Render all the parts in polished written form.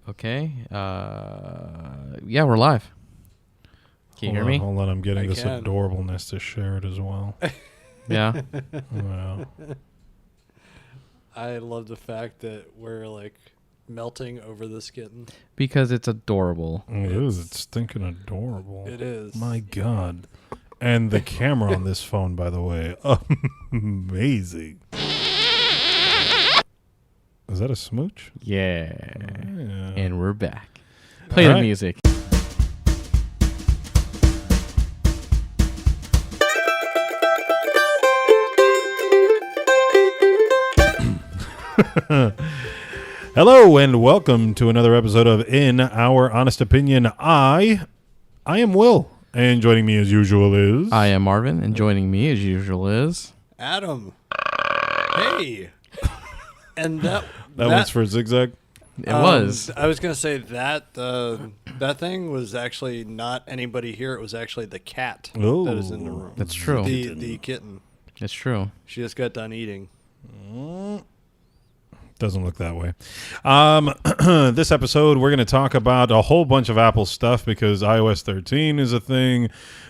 Okay. Yeah, we're live. Can you hear me? Hold on, I'm getting I this can. adorableness to share it as well. Yeah. Wow. I love the fact that we're like melting over this kitten. Because it's adorable. It is. It's stinking adorable. It is. My God. And the camera on this phone, by the way, amazing. Is that a smooch? Yeah. Yeah. And we're back. Play All the right. music. Hello and welcome to another episode of In Our Honest Opinion. I am Will, and joining me as usual is... I am Marvin, and joining me as usual is... Adam. Hey. And that one's for Zigzag. It was. I was gonna say that that thing was actually not anybody here. It was actually the cat Oh, that is in the room. That's true. The kitten. It's true. She just got done eating. Doesn't look that way. This episode, we're going to talk about a whole bunch of Apple stuff because iOS 13 is a thing,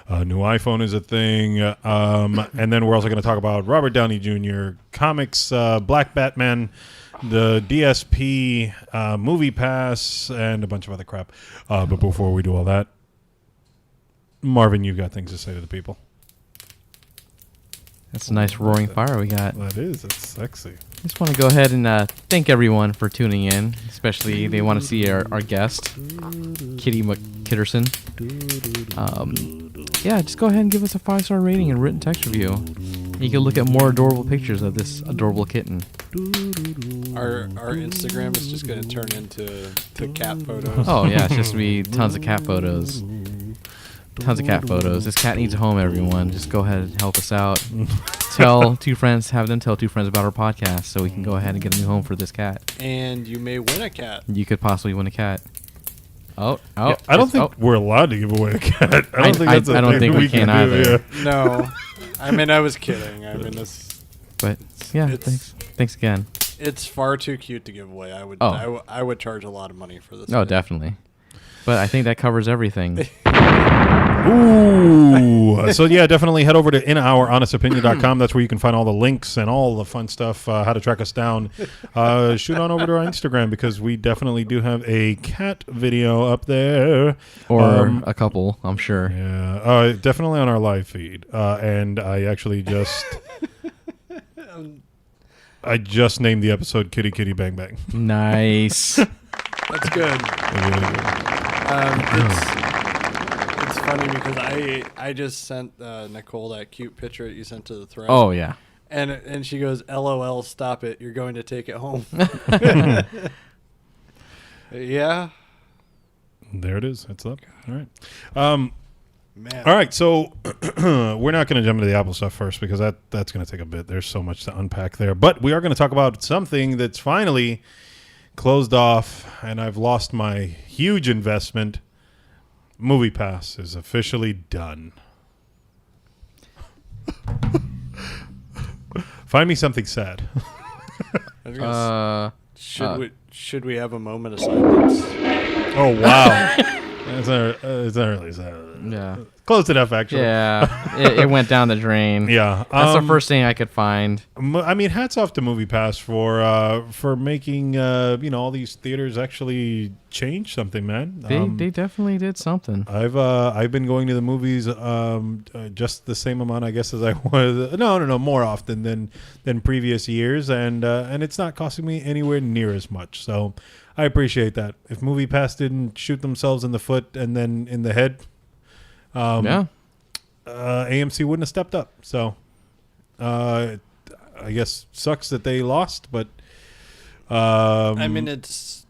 new iPhone is a thing, and then we're also going to talk about Robert Downey Jr., comics, Black Batman, the DSP, Movie Pass, and a bunch of other crap. But before we do all that, Marvin, you've got things to say to the people. That's a nice roaring fire we got. That is. It's sexy. Just want to go ahead and thank everyone for tuning in, especially they want to see our guest, Kitty McKitterson. Yeah, just go ahead and give us a 5-star rating and written text review. You can look at more adorable pictures of this adorable kitten. Our Instagram is just gonna turn into cat photos. Oh yeah, it's just gonna be tons of cat photos. Tons of cat photos. This cat needs a home, everyone. Just go ahead and help us out. Tell two friends, have them tell two friends about our podcast so we can go ahead and get a new home for this cat. And you may win a cat. You could possibly win a cat. Oh. Yeah, I don't think we're allowed to give away a cat. I don't think we can either. Yeah. No. I mean, I was kidding. I mean, But yeah, It's- thanks again. it's far too cute to give away. Oh. I would charge a lot of money for this. Oh, kit. definitely. But I think that covers everything. Ooh. So, yeah, definitely head over to inouronestopinion.com. That's where you can find all the links and all the fun stuff, how to track us down. Shoot on over to our Instagram because we definitely do have a cat video up there. Or a couple, I'm sure. Yeah, definitely on our live feed. And I actually just... I just named the episode Kitty Kitty Bang Bang. Nice. That's good. It's funny because I just sent Nicole that cute picture that you sent to the thread. Oh, yeah. And she goes, LOL, stop it. You're going to take it home. Yeah. There it is. It's up. All right. Man. All right, so we're not going to jump into the Apple stuff first because that's going to take a bit. There's so much to unpack there. But we are going to talk about something that's finally closed off, and I've lost my huge investment. Movie Pass is officially done. Find me something sad. I was gonna should we have a moment of silence? Oh, wow. It's not really sad. Yeah. Close enough, actually. Yeah. It went down the drain. Yeah. That's the first thing I could find. I mean, hats off to Movie Pass for making all these theaters actually change something, man. They definitely did something. I've been going to the movies just the same amount, I guess, as I was. No, more often than previous years, and it's not costing me anywhere near as much. So I appreciate that. If Movie Pass didn't shoot themselves in the foot and then in the head, AMC wouldn't have stepped up. So I guess sucks that they lost, but I mean, it's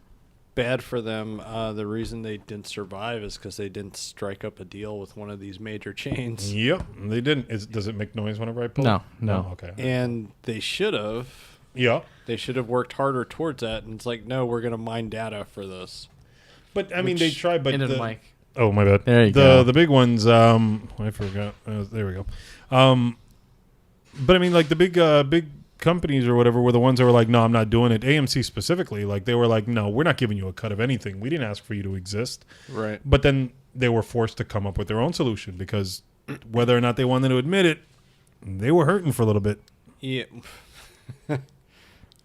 bad for them. The reason they didn't survive is because they didn't strike up a deal with one of these major chains. Yep, they didn't. Does it make noise whenever I pull? No. Oh, okay. And they should have. Yeah. They should have worked harder towards that. And it's like, no, we're going to mine data for this. But I mean, they tried. But Into the mic. Oh, my bad. There you go. The big ones. I forgot. There we go. But I mean, like the big companies or whatever were the ones that were like, no, I'm not doing it. AMC specifically, like they were like, no, we're not giving you a cut of anything. We didn't ask for you to exist. Right. But then they were forced to come up with their own solution because whether or not they wanted to admit it, they were hurting for a little bit. Yeah.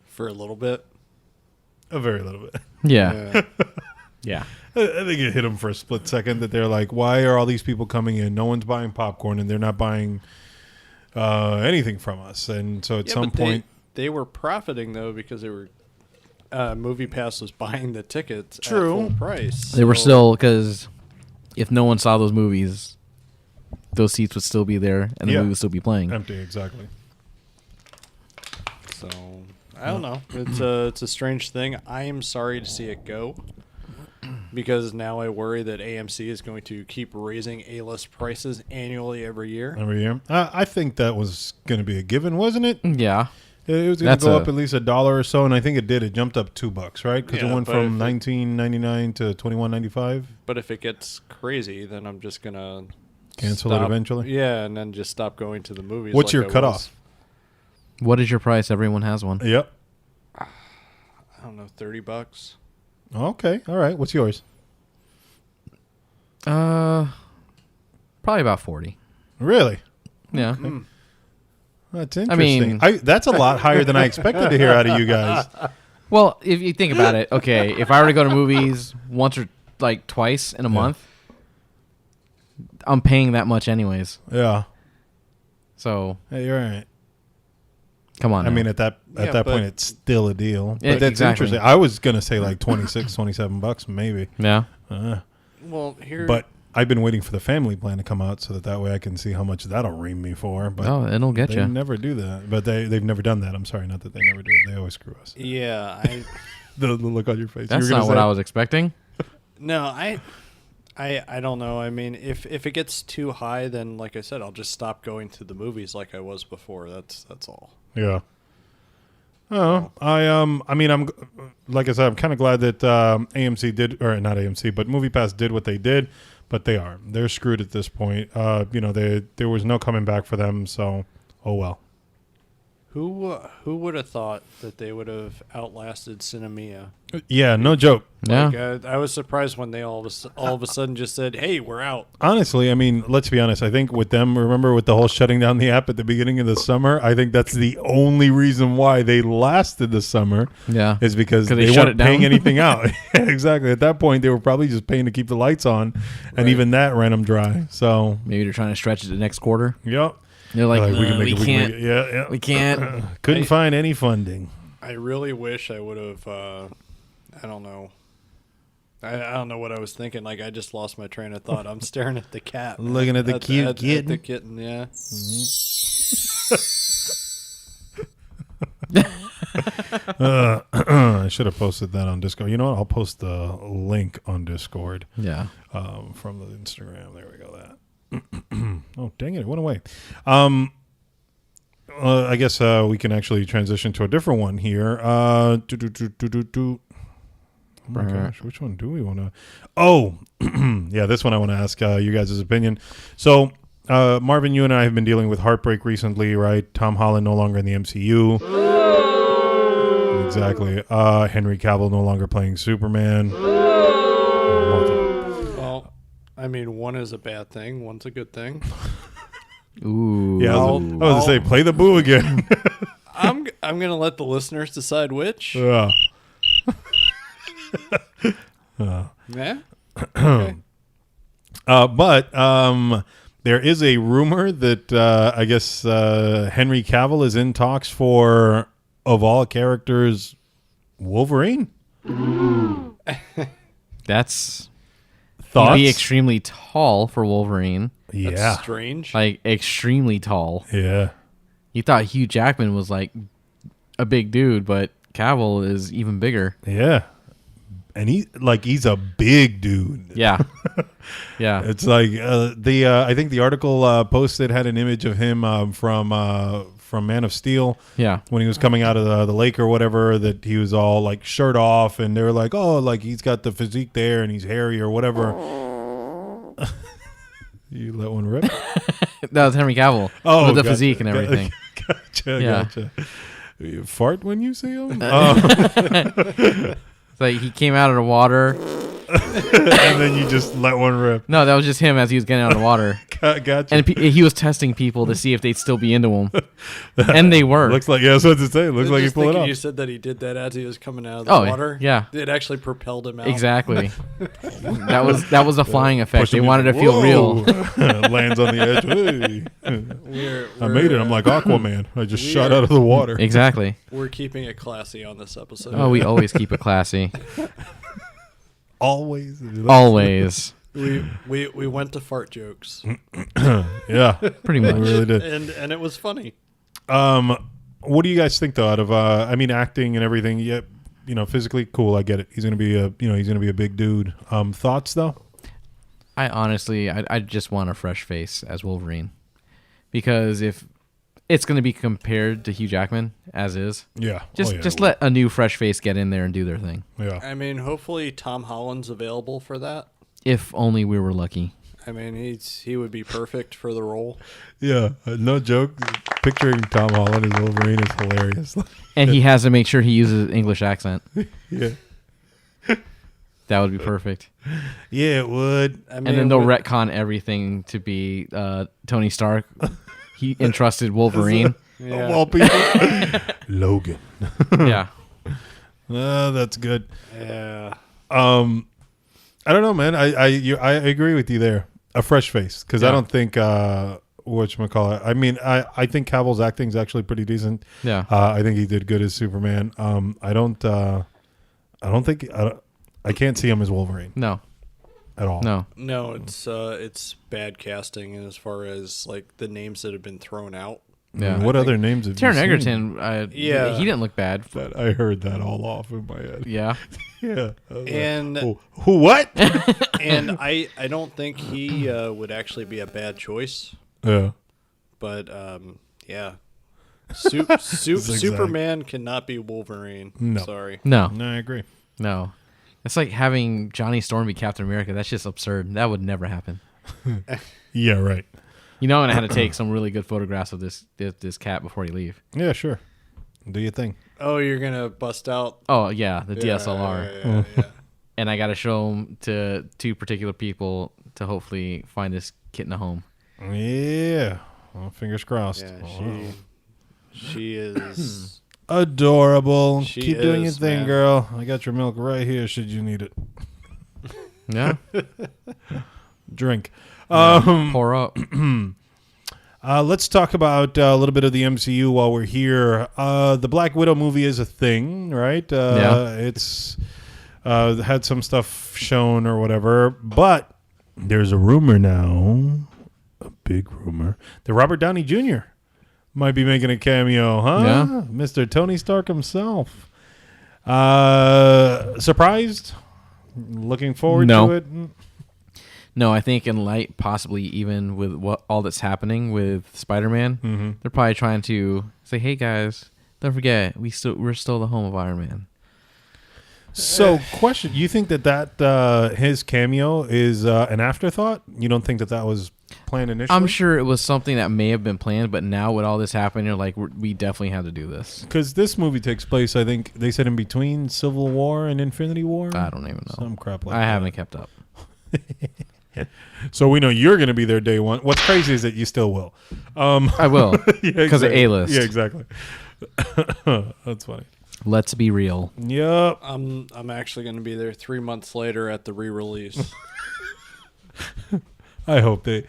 For a little bit. A very little bit. Yeah. Yeah. I think it hit them for a split second that they're like, why are all these people coming in? No one's buying popcorn and they're not buying anything from us. And so at some point... They were profiting, though, because they were... MoviePass was buying the tickets at True. full price. They were still, because if no one saw those movies, those seats would still be there and the movie would still be playing. Empty, exactly. So, I don't know. It's a strange thing. I am sorry to see it go. Because now I worry that AMC is going to keep raising A-list prices annually every year. Every year. I think that was going to be a given, wasn't it? Yeah. It was going to go up at least $1 or so, and I think it did. It jumped up $2, right? Because it went from $19.99 to $21.95. But if it gets crazy, then I'm just going to cancel it eventually. Yeah, and then just stop going to the movies. What's your cutoff? What is your price? Everyone has one. Yep. I don't know, $30. Okay. All right. What's yours? Probably about 40. Really? Yeah. Okay. That's interesting. I mean, that's a lot higher than I expected to hear out of you guys. Well, if you think about it, okay, if I were to go to movies once or like twice in a month, I'm paying that much anyways. Yeah. So Hey, you're right. Come on. I mean, at that point, it's still a deal. But that's interesting. I was gonna say like $26, $27 maybe. Yeah. Well, here. But I've been waiting for the family plan to come out so that way I can see how much that'll ream me for. But it'll get you. They never do that. But they've never done that. I'm sorry, not that they never do it. They always screw us. Yeah, the look on your face. That's not what I was expecting. No, I don't know. I mean, if it gets too high, then like I said, I'll just stop going to the movies like I was before. That's all. Yeah. Oh, I mean, I'm like I said, I'm kind of glad that AMC did, or not AMC, but MoviePass did what they did, but they're screwed at this point. There was no coming back for them, so oh well. Who would have thought that they would have outlasted Cinemia? Yeah, no joke. Yeah, Like, I was surprised when they all of a sudden just said, "Hey, we're out." Honestly, I mean, let's be honest. I think with them, remember with the whole shutting down the app at the beginning of the summer, I think that's the only reason why they lasted the summer. Yeah, is because they weren't shut it down. paying anything out. Exactly. At that point, they were probably just paying to keep the lights on, and even that ran them dry. So maybe they're trying to stretch it to next quarter. Yep. They're like, we can't. Yeah. We can't. Couldn't find any funding. I really wish I would have. I don't know. I don't know what I was thinking. Like, I just lost my train of thought. I'm staring at the cat. Looking at the cute kitten. At the kitten, yeah. I should have posted that on Discord. You know what? I'll post the link on Discord. Yeah. From the Instagram. There we go. That. Oh, dang it. It went away. I guess we can actually transition to a different one here. Oh my gosh, which one do we want to? Oh, yeah, this one I want to ask you guys' opinion. So, Marvin, you and I have been dealing with heartbreak recently, right? Tom Holland no longer in the MCU. Exactly. Henry Cavill no longer playing Superman. Well, I mean, one is a bad thing. One's a good thing. Ooh. Yeah, I was going to say, play the boo again. I'm gonna let the listeners decide which. Yeah. Yeah. Okay. But there is a rumor that I guess Henry Cavill is in talks for, of all characters, Wolverine. That's Thoughts? He'd be extremely tall for Wolverine. Yeah. That's strange. Like, extremely tall. Yeah. You thought Hugh Jackman was, like, a big dude, but Cavill is even bigger. Yeah. And he's a big dude. Yeah. Yeah. It's like I think the article posted had an image of him from Man of Steel. Yeah. When he was coming out of the lake or whatever, that he was all like shirt off, and they were like, oh, like he's got the physique there and he's hairy or whatever. You let one rip? That was Henry Cavill. Oh, with the gotcha. physique and everything. Gotcha. You fart when you see him? It's like he came out of the water. And then you just let one rip. No, that was just him as he was getting out of the water. Gotcha. And he was testing people to see if they'd still be into him. And they were. Looks like, yeah, that's what to say. Looks like he Just pulled it thinking off. You said that he did that as he was coming out of the Oh, water. yeah. It actually propelled him out. Exactly. that was a flying effect. Pushing They me- wanted to feel real. Whoa. Lands on the edge. Hey. I made it. I'm like Aquaman. I just shot out of the water. Exactly. We're keeping it classy on this episode. Oh, we always keep it classy. Always. Always. we went to fart jokes, Yeah. Pretty We much. really did. and it was funny. What do you guys think though? Out of I mean, acting and everything. Yeah, physically cool. I get it. He's gonna be a big dude. Thoughts though? I honestly, I just want a fresh face as Wolverine. Because if it's going to be compared to Hugh Jackman, as is, Yeah. just let a new fresh face get in there and do their thing. Yeah. I mean, hopefully Tom Holland's available for that. If only we were lucky. I mean, he would be perfect for the role. Yeah. No joke. Picturing Tom Holland as Wolverine is hilarious. And he has to make sure he uses an English accent. Yeah. That would be perfect. Yeah, it would. I mean, And then they'll with- retcon everything to be Tony Stark. He entrusted Wolverine. Of all people. Logan. Yeah. That's good. Yeah. I don't know, man. I agree with you there. A fresh face, because I Yeah. don't think whatchamacallit. I mean, I think Cavill's acting is actually pretty decent. Yeah. I think he did good as Superman. I can't see him as Wolverine No. at all. No. No, it's bad casting as far as like the names that have been thrown out. Yeah. What other names have Taron you seen? Egerton, Yeah. he didn't look bad. That I heard that all off in my head. Yeah. Yeah. I was like, And who? What? and I don't think he would actually be a bad choice. Yeah. But yeah. Zigzag. Superman cannot be Wolverine. No. Sorry. No. No, I agree. No. It's like having Johnny Storm be Captain America. That's just absurd. That would never happen. Yeah. Right. You know, I'm gonna have to take some really good photographs of this cat before you leave. Yeah. Sure. Do your thing. Oh, you're gonna bust out Oh yeah, the Yeah, DSLR, yeah. and I gotta show them to two particular people to hopefully find this kitten a home. Yeah. Well, fingers crossed. Yeah, she is. Adorable. She Keep doing your is, thing, man. girl. I got your milk right here should you need it. Yeah, Drink. pour up. Let's talk about a little bit of the MCU while we're here. The Black Widow movie is a thing, right? Yeah. It's had some stuff shown or whatever, but there's a rumor now, a big rumor, that Robert Downey Jr. might be making a cameo, huh? Yeah. Mr. Tony Stark himself. Surprised? Looking forward No. to it? No, I think in light, possibly even with what all that's happening with Spider-Man, they're probably trying to say, "Hey guys, don't forget, we're still the home of Iron Man." So, question: you think that his cameo is an afterthought? You don't think that was planned initially? I'm sure it was something that may have been planned, but now with all this happening, you're like, we definitely have to do this. Because this movie takes place, I think they said in between Civil War and Infinity War. I don't even know. Some crap like I that. haven't kept up. So we know you're going to be there day one. What's crazy is that you still will. I will, Yeah, because of exactly. A-list. Yeah, exactly. That's funny. Let's be real. Yep. I'm actually gonna be there 3 months later at the re-release. I hope they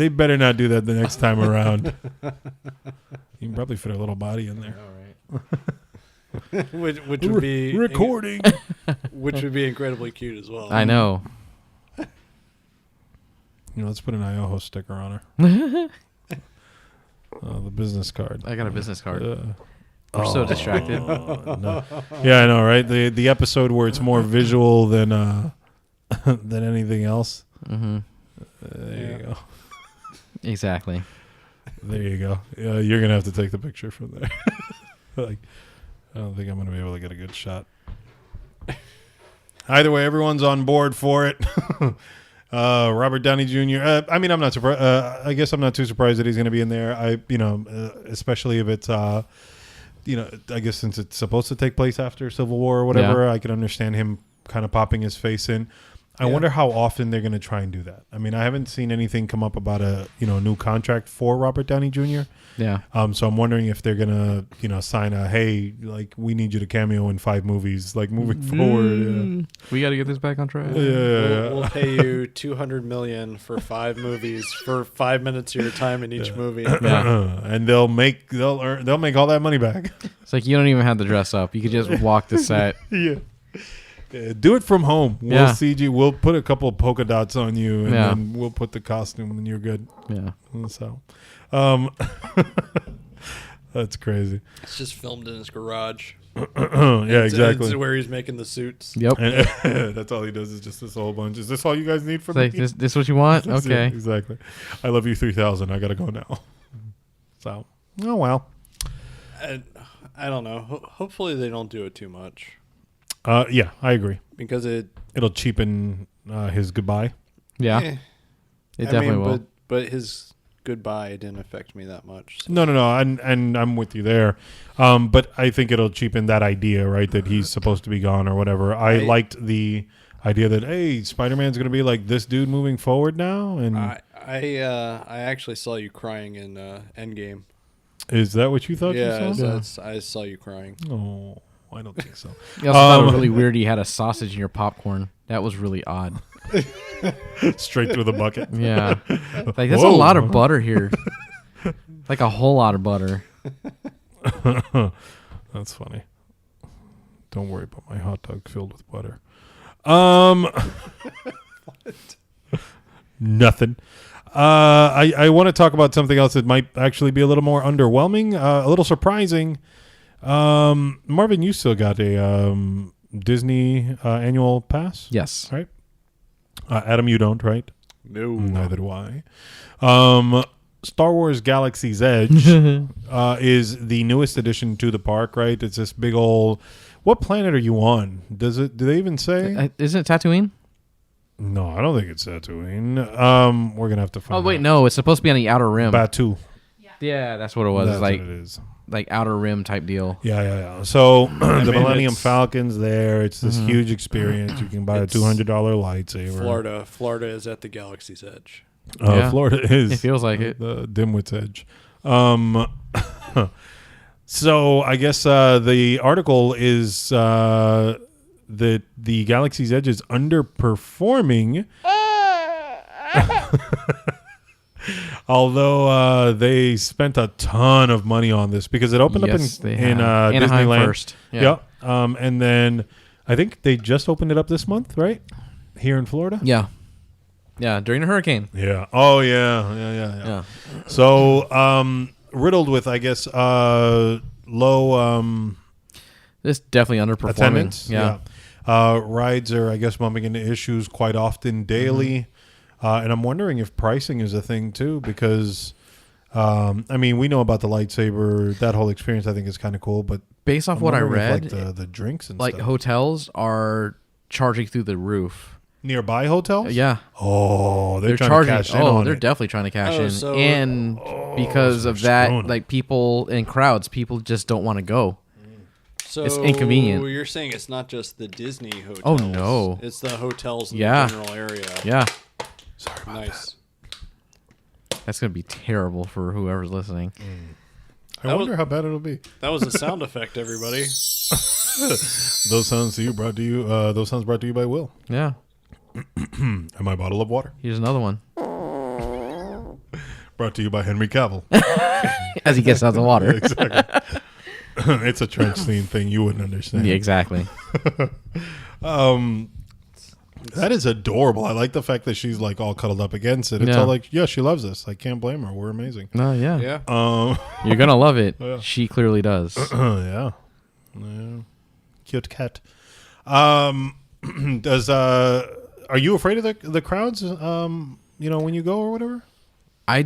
better not do that the next time around. You can probably fit a little body in there. which would be Recording. which would be incredibly cute as well. I know. Let's put an Ioho sticker on her. The business card. I got a business card. We're We're so distracted. No. Yeah, I know, right? The episode where it's more visual than than anything else. Mm-hmm. There you go. Exactly. There you go. You're gonna have to take the picture from there. Like, I don't think I'm gonna be able to get a good shot. Either way, everyone's on board for it. Robert Downey Jr. I mean, I'm not surprised. I guess I'm not too surprised that he's going to be in there. Especially if it's I guess since it's supposed to take place after Civil War or whatever, I can understand him kind of popping his face in. I wonder how often they're going to try and do that. I mean, I haven't seen anything come up about a new contract for Robert Downey Jr. Yeah. So I'm wondering if they're gonna sign a hey, like, we need you to cameo in 5 movies, like, moving forward. We got to get this back on track. We'll pay you $200 million for 5 movies for 5 minutes of your time in each movie. Yeah. And they'll make all that money back. It's like you don't even have to dress up. You could just walk the set. Yeah. Do it from home. We'll CG. We'll put a couple of polka dots on you, and then we'll put the costume, and you're good. Yeah. So, that's crazy. It's just filmed in his garage. Yeah, exactly. It's where he's making the suits. Yep. And that's all he does is just this whole bunch. Is this all you guys need from me? Like, this what you want? That's Okay. it, exactly. I love you 3000. I gotta go now. So, oh well. I don't know. Hopefully they don't do it too much. Yeah, I agree. Because It'll cheapen his goodbye. Yeah. It definitely will. But his goodbye didn't affect me that much. So. No, and I'm with you there. But I think it'll cheapen that idea, right? That he's supposed to be gone or whatever. I liked the idea that, hey, Spider-Man's going to be like this dude moving forward now. And I actually saw you crying in Endgame. Is that what you thought you saw? Yeah, I saw you crying. Oh, I don't think so. You also thought it was really weird you had a sausage in your popcorn. That was really odd. Straight through the bucket. Yeah. Like, that's a lot of butter here. Like a whole lot of butter. That's funny. Don't worry about my hot dog filled with butter. Nothing. I want to talk about something else that might actually be a little more underwhelming, a little surprising. Marvin, you still got a Disney annual pass? Yes. Right? Adam, you don't, right? No. Neither do I. Star Wars Galaxy's Edge is the newest addition to the park, right? It's this big old... What planet are you on? Do they even say? Isn't it Tatooine? No, I don't think it's Tatooine. We're going to have to find out. Oh, wait, no. It's supposed to be on the Outer Rim. Batu. Yeah, that's what it was. That's Like, what it is. Like Outer Rim type deal. Yeah. So the mean, Millennium it's- Falcon's there. It's this huge experience. You can buy a It's $200 lightsaber. Florida is at the Galaxy's Edge. Yeah. Florida is. It feels like it. The dimwit's edge. So I guess the article is that the Galaxy's Edge is underperforming. Although they spent a ton of money on this because it opened Yes, up they in have. Anaheim Disneyland first. Yeah. Yeah. And then I think they just opened it up this month, right? Here in Florida. Yeah. Yeah, during the hurricane. Yeah. Oh yeah. Yeah. So riddled with, I guess, low This definitely underperforming. attendance. Yeah. Rides are, I guess, bumping into issues quite often daily. And I'm wondering if pricing is a thing too, because I mean, we know about the lightsaber. That whole experience, I think, is kind of cool. But Based off I'm what I wondering read, if, like the drinks and like stuff. hotels are charging through the roof. Nearby hotels. Yeah. Oh, they're trying charging. to cash in on They're it. definitely trying to cash Oh, in, so- and because of that, screwing 'em. like people in crowds, people just don't want to go. So It's inconvenient. You're saying it's not just the Disney hotels. Oh, no. It's the hotels in Yeah. the general area. Yeah, Sorry about Nice. that's gonna be terrible for whoever's listening. that. I wonder how bad it'll be. That was a sound effect, everybody. Those sounds brought to you by Will Yeah, and my bottle of water. here's another one. Brought to you by Henry Cavill. As he gets out of the water. Exactly. It's a trench scene thing you wouldn't understand. Yeah, exactly. That is adorable. I like the fact that she's like all cuddled up against it. It's Yeah. all like, yeah, she loves us. I can't blame her. We're amazing. No, yeah. Yeah. You're gonna love it. Yeah. She clearly does. Yeah. Cute cat. Does are you afraid of the crowds? When you go or whatever. I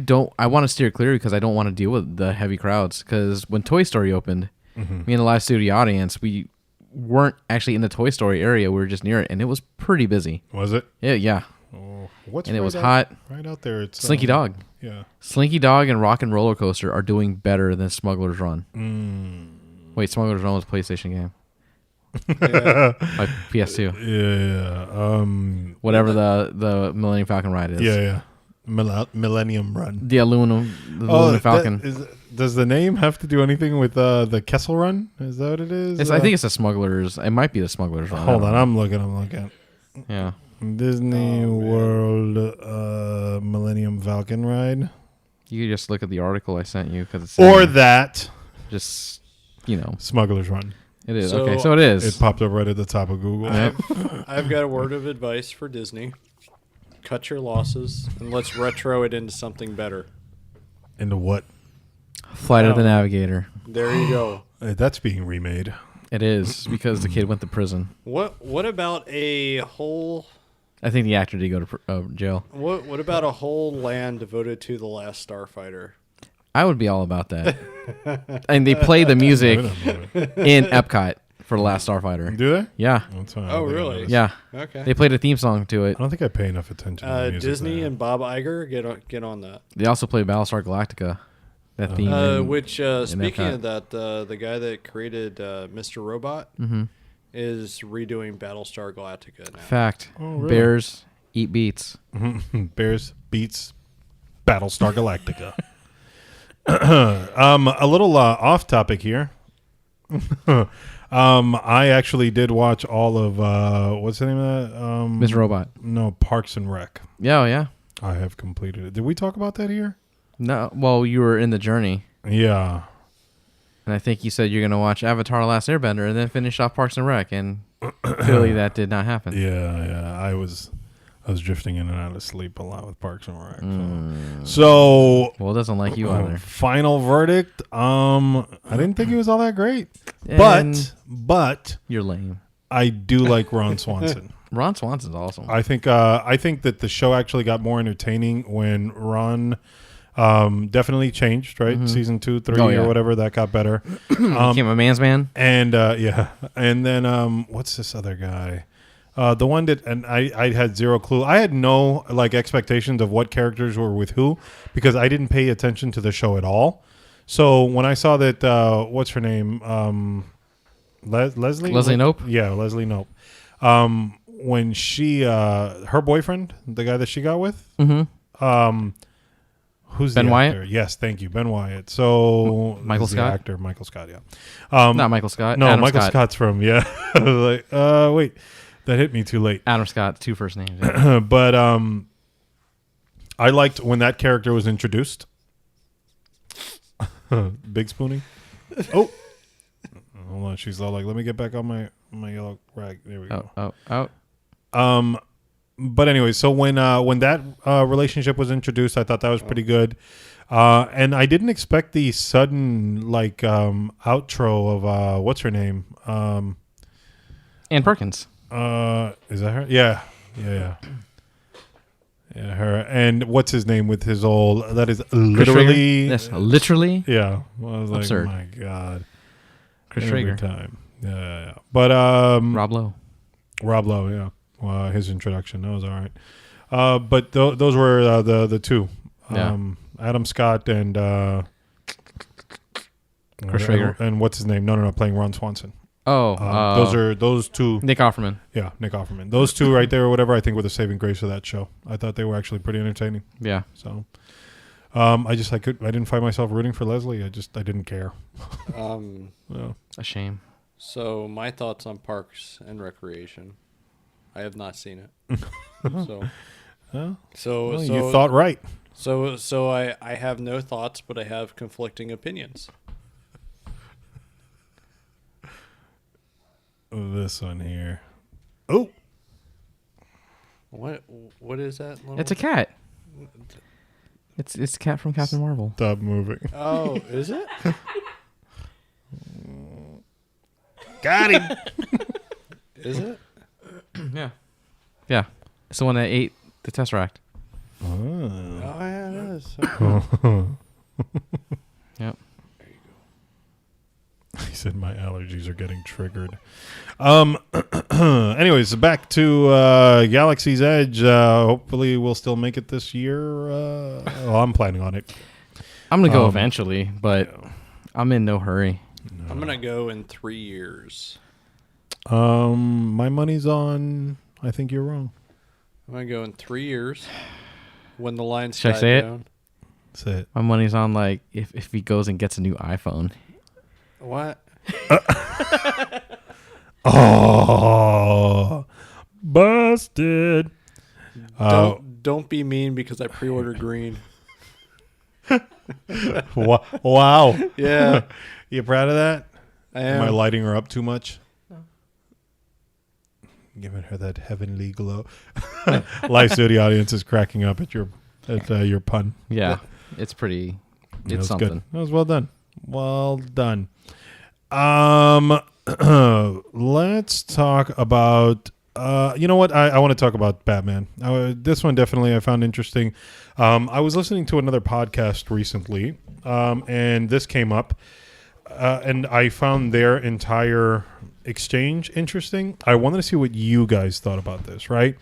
want to steer clear because I don't want to deal with the heavy crowds. Because when Toy Story opened, me and the live studio audience, we weren't actually in the Toy Story area. We were just near it, and it was pretty busy. Was it? Yeah. Oh, what's And it right was out- hot. right out there? It's Slinky Dog. Yeah. Slinky Dog and Rock and Roller Coaster are doing better than Smuggler's Run. Wait, Smuggler's Run was a PlayStation game. Yeah. Like PS2. Yeah. Whatever the Millennium Falcon ride is. Yeah. Millennium Run. The Aluminum Falcon. Does the name have to do anything with the Kessel Run? Is that what it is? I think it's a Smuggler's. It might be the Smuggler's Run. Hold on, I'm looking. Yeah. Disney World Millennium Falcon ride. You could just look at the article I sent you because it's Or that just Smuggler's Run. it is So- okay. So it is. It popped up right at the top of Google. Yep. I've got a word of advice for Disney. Cut your losses and let's retro it into something better. Into what? Flight of the Navigator. There you go. That's being remade. It is because the kid went to prison. What about a whole I think the actor did go to jail. what about a whole land devoted to the last Starfighter? I would be all about that. And they play the music in Epcot for the Last Starfighter. Do they? Yeah. That's fine. Oh, really? Yeah. Okay. They played a theme song to it. I don't think I pay enough attention to the music Disney there. and Bob Iger get on that. They also played Battlestar Galactica. That theme. in- Which speaking Epcot. of that, the guy that created Mr. Robot is redoing Battlestar Galactica now. Fact. Oh, really? Bears eat beats. Bears beats Battlestar Galactica. A little off topic here. I actually did watch all of what's the name of that? Mr. Robot. No, Parks and Rec. Yeah, oh, yeah. I have completed it. Did we talk about that here? No, well, you were in the journey, Yeah. and I think you said you're going to watch Avatar: Last Airbender and then finish off Parks and Rec, and clearly that did not happen. Yeah. I was drifting in and out of sleep a lot with Parks and Rec. So Well, it doesn't like you either. final verdict. I didn't think it was all that great, And but you're lame. I do like Ron Swanson. Ron Swanson's awesome. I think that the show actually got more entertaining when Ron definitely changed, right? Season 2, 3, Oh, yeah. or whatever, that got better. Became a man's man. And and then what's this other guy? The one that, and I had zero clue. I had no expectations of what characters were with who because I didn't pay attention to the show at all. So when I saw that, what's her name? Leslie? Leslie Knope? Yeah, Leslie Knope. When she, her boyfriend, the guy that she got with, who's Ben the Wyatt? actor? Yes, thank you, Ben Wyatt. So Michael is the Scott? actor Michael Scott, yeah. Not Michael Scott. No, Adam Michael Scott. Scott's from, yeah. I was like, wait, that hit me too late. Adam Scott, 2 first names. Yeah. But I liked when that character was introduced. Big spooning. Oh. Hold on, she's all like, let me get back on my yellow rag. There we go. Oh. But anyway, so when that relationship was introduced, I thought that was pretty good. And I didn't expect the sudden outro of what's her name? Ann Perkins. Is that her? Yeah, her. And what's his name with his old? That is literally. Yes, literally. Yeah, I was Absurd. like, my God. Chris Every Traeger. time. Yeah. But Rob Lowe. Rob Lowe, yeah. His introduction, that was all right. But those were the two. Yeah. Adam Scott and Chris Traeger. And what's his name? No, playing Ron Swanson. Oh, those two. Nick Offerman. Yeah, Nick Offerman. Those two right there or whatever, I think were the saving grace of that show. I thought they were actually pretty entertaining. Yeah. So I didn't find myself rooting for Leslie. I didn't care. Yeah. A shame. So my thoughts on Parks and Recreation. I have not seen it. Well, So you thought right. So I have no thoughts, but I have conflicting opinions. This one here. Oh, What is that? Little... It's a cat. It's a cat from Captain Marvel. stop moving. Oh, is it? Got him. Is it? Yeah. Yeah. It's the one that ate the Tesseract. Oh yeah, it is. Yep. He said my allergies are getting triggered. Anyways, back to Galaxy's Edge. Hopefully, we'll still make it this year. I'm planning on it. I'm gonna go eventually, but I'm in no hurry. I'm gonna go in 3 years. My money's on. I think you're wrong. I'm gonna go in 3 years when the lines Should I die say it? down. Say it. My money's on like if he goes and gets a new iPhone. What? Oh, busted. Don't be mean because I pre-ordered green. Wow. Yeah, You proud of that? I Am I am. lighting her up too much? No. Giving her that heavenly glow. Live studio audience is cracking up at your pun. Yeah, it's pretty. That It's was something. good. That was well done. Well done. Let's talk about. You know what? I want to talk about Batman. This one definitely I found interesting. I was listening to another podcast recently, and this came up, and I found their entire exchange interesting. I wanted to see what you guys thought about this. Right?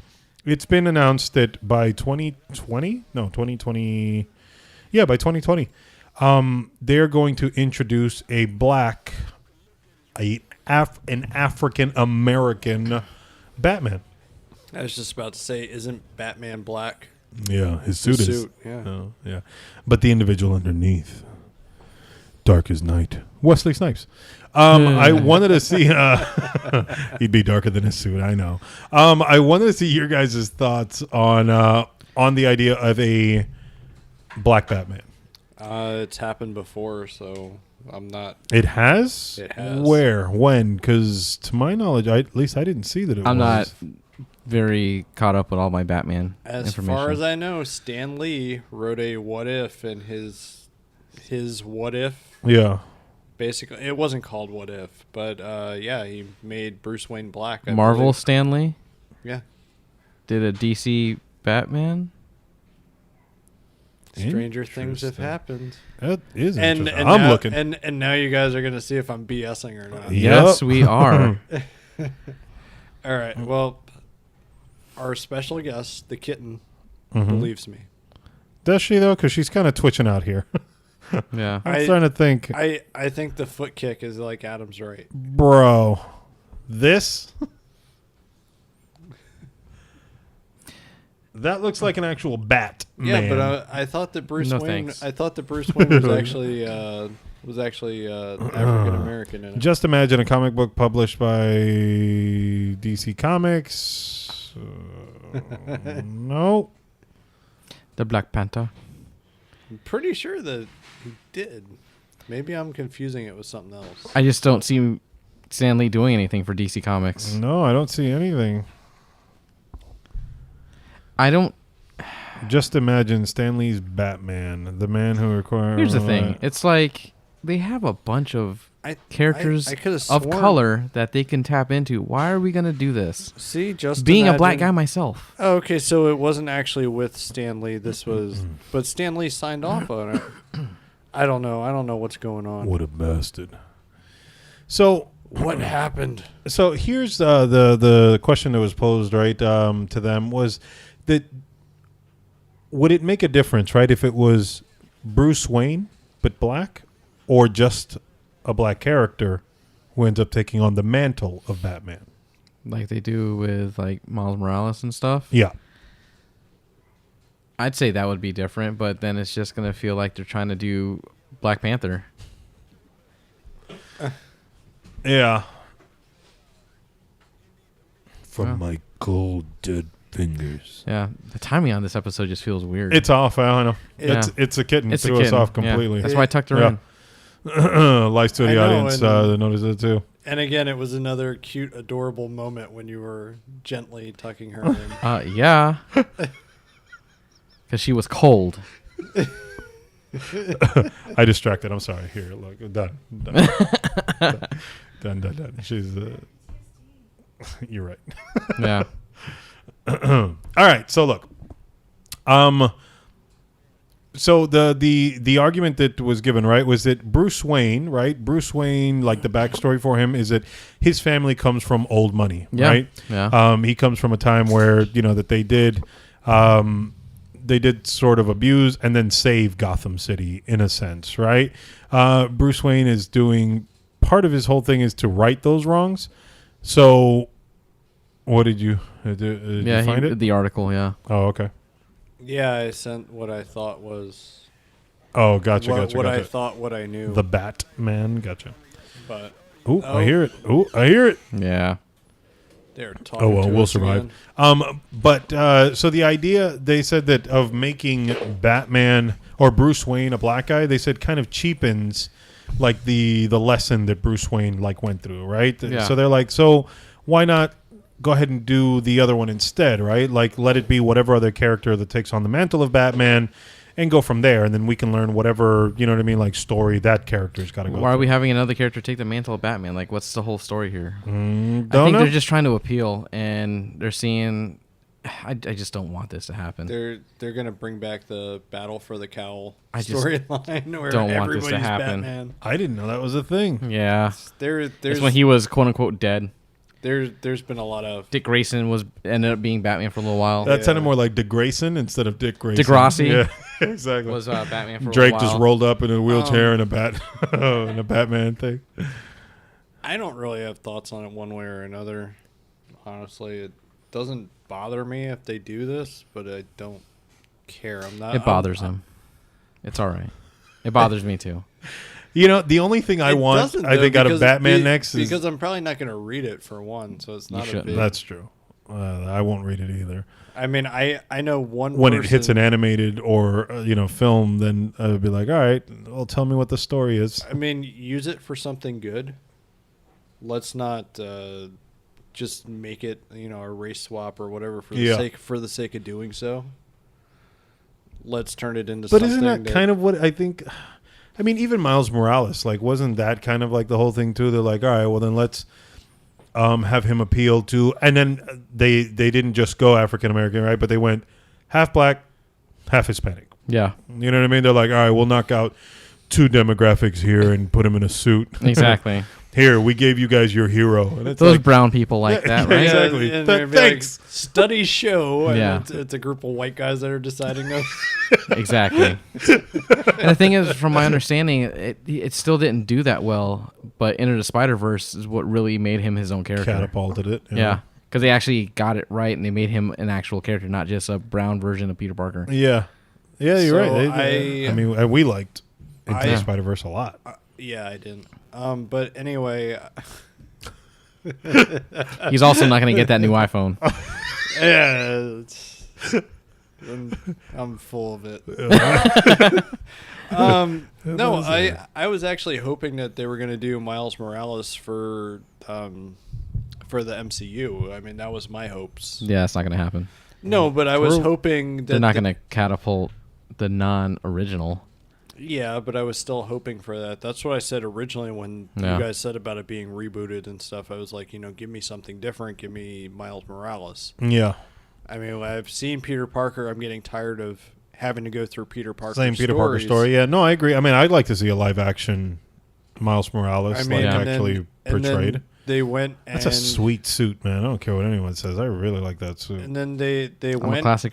It's been announced that by 2020, by 2020, they're going to introduce an African American Batman. I was just about to say, isn't Batman black? Yeah, his suit His is. suit, yeah. Oh, yeah. But the individual underneath, dark as night. Wesley Snipes. I wanted to see. He'd be darker than his suit. I know. I wanted to see your guys' thoughts on the idea of a black Batman. It's happened before, so I'm not. It has. It has. Where? When? Because to my knowledge, at least I didn't see that it I'm was. not very caught up with all my Batman As information. far as I know, Stan Lee wrote a what if, and his what if. Yeah. Basically, it wasn't called What If, but yeah, he made Bruce Wayne black. I Marvel believe. Stanley Yeah. did a DC Batman. Stranger things have Interesting. happened. That is And interesting. I'm now, looking. And now you guys are gonna see if I'm BSing or not. Yeah. Yes, we are. All right. Well, our special guest, the kitten, Mhm. believes me. Does she though? Because she's kind of twitching out here. Yeah. I'm trying to think, I think the foot kick is like Adam's right. bro. This that looks like an actual bat. Yeah, man. but I thought that Bruce No Wayne. thanks. I thought that Bruce Wayne was actually African American in it. Just imagine a comic book published by DC Comics. No. The Black Panther. I'm pretty sure that he did. Maybe I'm confusing it with something else. I just don't see Stan Lee doing anything for DC Comics. No, I don't see anything. I don't. Just imagine Stan Lee's Batman, the man who requires. Here's the thing. It's like they have a bunch of characters I could've of sworn- color that they can tap into. Why are we going to do this? See, just Being a black guy imagine- myself. Oh, okay, so it wasn't actually with Stan Lee. This was, but Stan Lee signed off on it. I don't know. I don't know what's going on. What a bastard. So What happened? So here's the question that was posed right to them was that would it make a difference, right, if it was Bruce Wayne but black, or just a black character who ends up taking on the mantle of Batman? Like they do with like Miles Morales and stuff. Yeah. I'd say that would be different, but then it's just going to feel like they're trying to do Black Panther. Yeah. From Yeah. my cold dead fingers. Yeah, the timing on this episode just feels weird. It's off. I know. Yeah. It's a kitten. It's a Threw us kitten. off Yeah, completely. that's why I tucked her Yeah. in. Lies to I the know, audience. and- They noticed it too. And again, it was another cute, adorable moment when you were gently tucking her in. Yeah. Because she was cold. I distracted. I'm sorry. Here, look. Done. Done. She's. You're right. Yeah. All right. So look. So the argument that was given, right, was that Bruce Wayne, right? Bruce Wayne, like the backstory for him is that his family comes from old money, Yeah. right? Yeah. He comes from a time where that they did sort of abuse and then save Gotham City in a sense, right? Bruce Wayne is doing part of his whole thing is to right those wrongs. So, what did you did you find it? The article, yeah. Oh, okay. Yeah, I sent what I thought was Oh, gotcha, what gotcha. I thought, what I knew. The Batman, gotcha. But Ooh, I hear it. Ooh, I hear it. Yeah. they're talking. Oh well, to we'll us survive. again. But so the idea they said that of making Batman or Bruce Wayne a black guy, they said kind of cheapens like the lesson that Bruce Wayne like went through, right? Yeah. So they're like, so why not go ahead and do the other one instead, right? Like let it be whatever other character that takes on the mantle of Batman. And go from there, and then we can learn whatever, you know what I mean, like story that character's got to go. Why are through. we having another character take the mantle of Batman? Like, what's the whole story here? I Don't think know. they're just trying to appeal, and they're seeing. I just don't want this to happen. They're gonna bring back the Battle for the Cowl I just storyline where don't want this to everybody's happen. Batman. I didn't know that was a thing. Yeah, There's it's when he was quote unquote dead. there's been a lot of Dick Grayson ended up being Batman for a little while. That sounded Yeah. more like Dick Grayson instead of Dick Grayson. Degrassi. Yeah, exactly. was Batman for Drake a while. just rolled up in a wheelchair in a bat in a Batman thing. I don't really have thoughts on it one way or another. Honestly, it doesn't bother me if they do this, but I don't care. I'm not. It bothers him. It's all right. It bothers me too. You know, the only thing I It want, doesn't, I though, think, out of because Batman next is because I'm probably not going to read it for one, so it's not a shouldn't. big. that's true. I won't read it either. I mean, I know one When person, it hits an animated or film, then I would be like, all right, well, tell me what the story is. I mean, use it for something good. Let's not just make it, a race swap or whatever for the sake of doing so. Let's turn it into But something. isn't that kind of what I think? I mean, even Miles Morales, like, wasn't that kind of like the whole thing too? They're like, all right, well then let's have him appeal to, and then they didn't just go African American, right? But they went half black, half Hispanic. Yeah, You know what I mean? They're like, all right, we'll knock out two demographics here and put him in a suit. exactly. Here, we gave you guys your hero. And it's Those like, brown people like that, right? exactly. and Th- they'd be like, thanks. studies show. And Yeah. it's a group of white guys that are deciding this. Exactly. And the thing is, from my understanding, it still didn't do that well. But Into the Spider-Verse is what really made him his own character. catapulted it. you know? Yeah, because they actually got it right, and they made him an actual character, not just a brown version of Peter Parker. Yeah. Yeah, you're So right. I mean, we liked Into the Yeah. Spider-Verse a lot. Yeah, I didn't. But anyway, He's also not going to get that new iPhone. yeah, I'm full of it. No, I was actually hoping that they were going to do Miles Morales for the MCU. I mean, that was my hopes. Yeah, it's not going to happen. No, but I was True. hoping that They're not going to catapult the non-original. Yeah, but I was still hoping for that. That's what I said originally when Yeah. you guys said about it being rebooted and stuff. I was like, give me something different. Give me Miles Morales. Yeah. I mean, I've seen Peter Parker. I'm getting tired of having to go through Peter Parker. Same Peter Parker story. Yeah, no, I agree. I mean, I'd like to see a live action Miles Morales I mean, Yeah. and then- actually and then portrayed. they went and That's a sweet suit, man. I don't care what anyone says. I really like that suit. And then they I'm a went. classic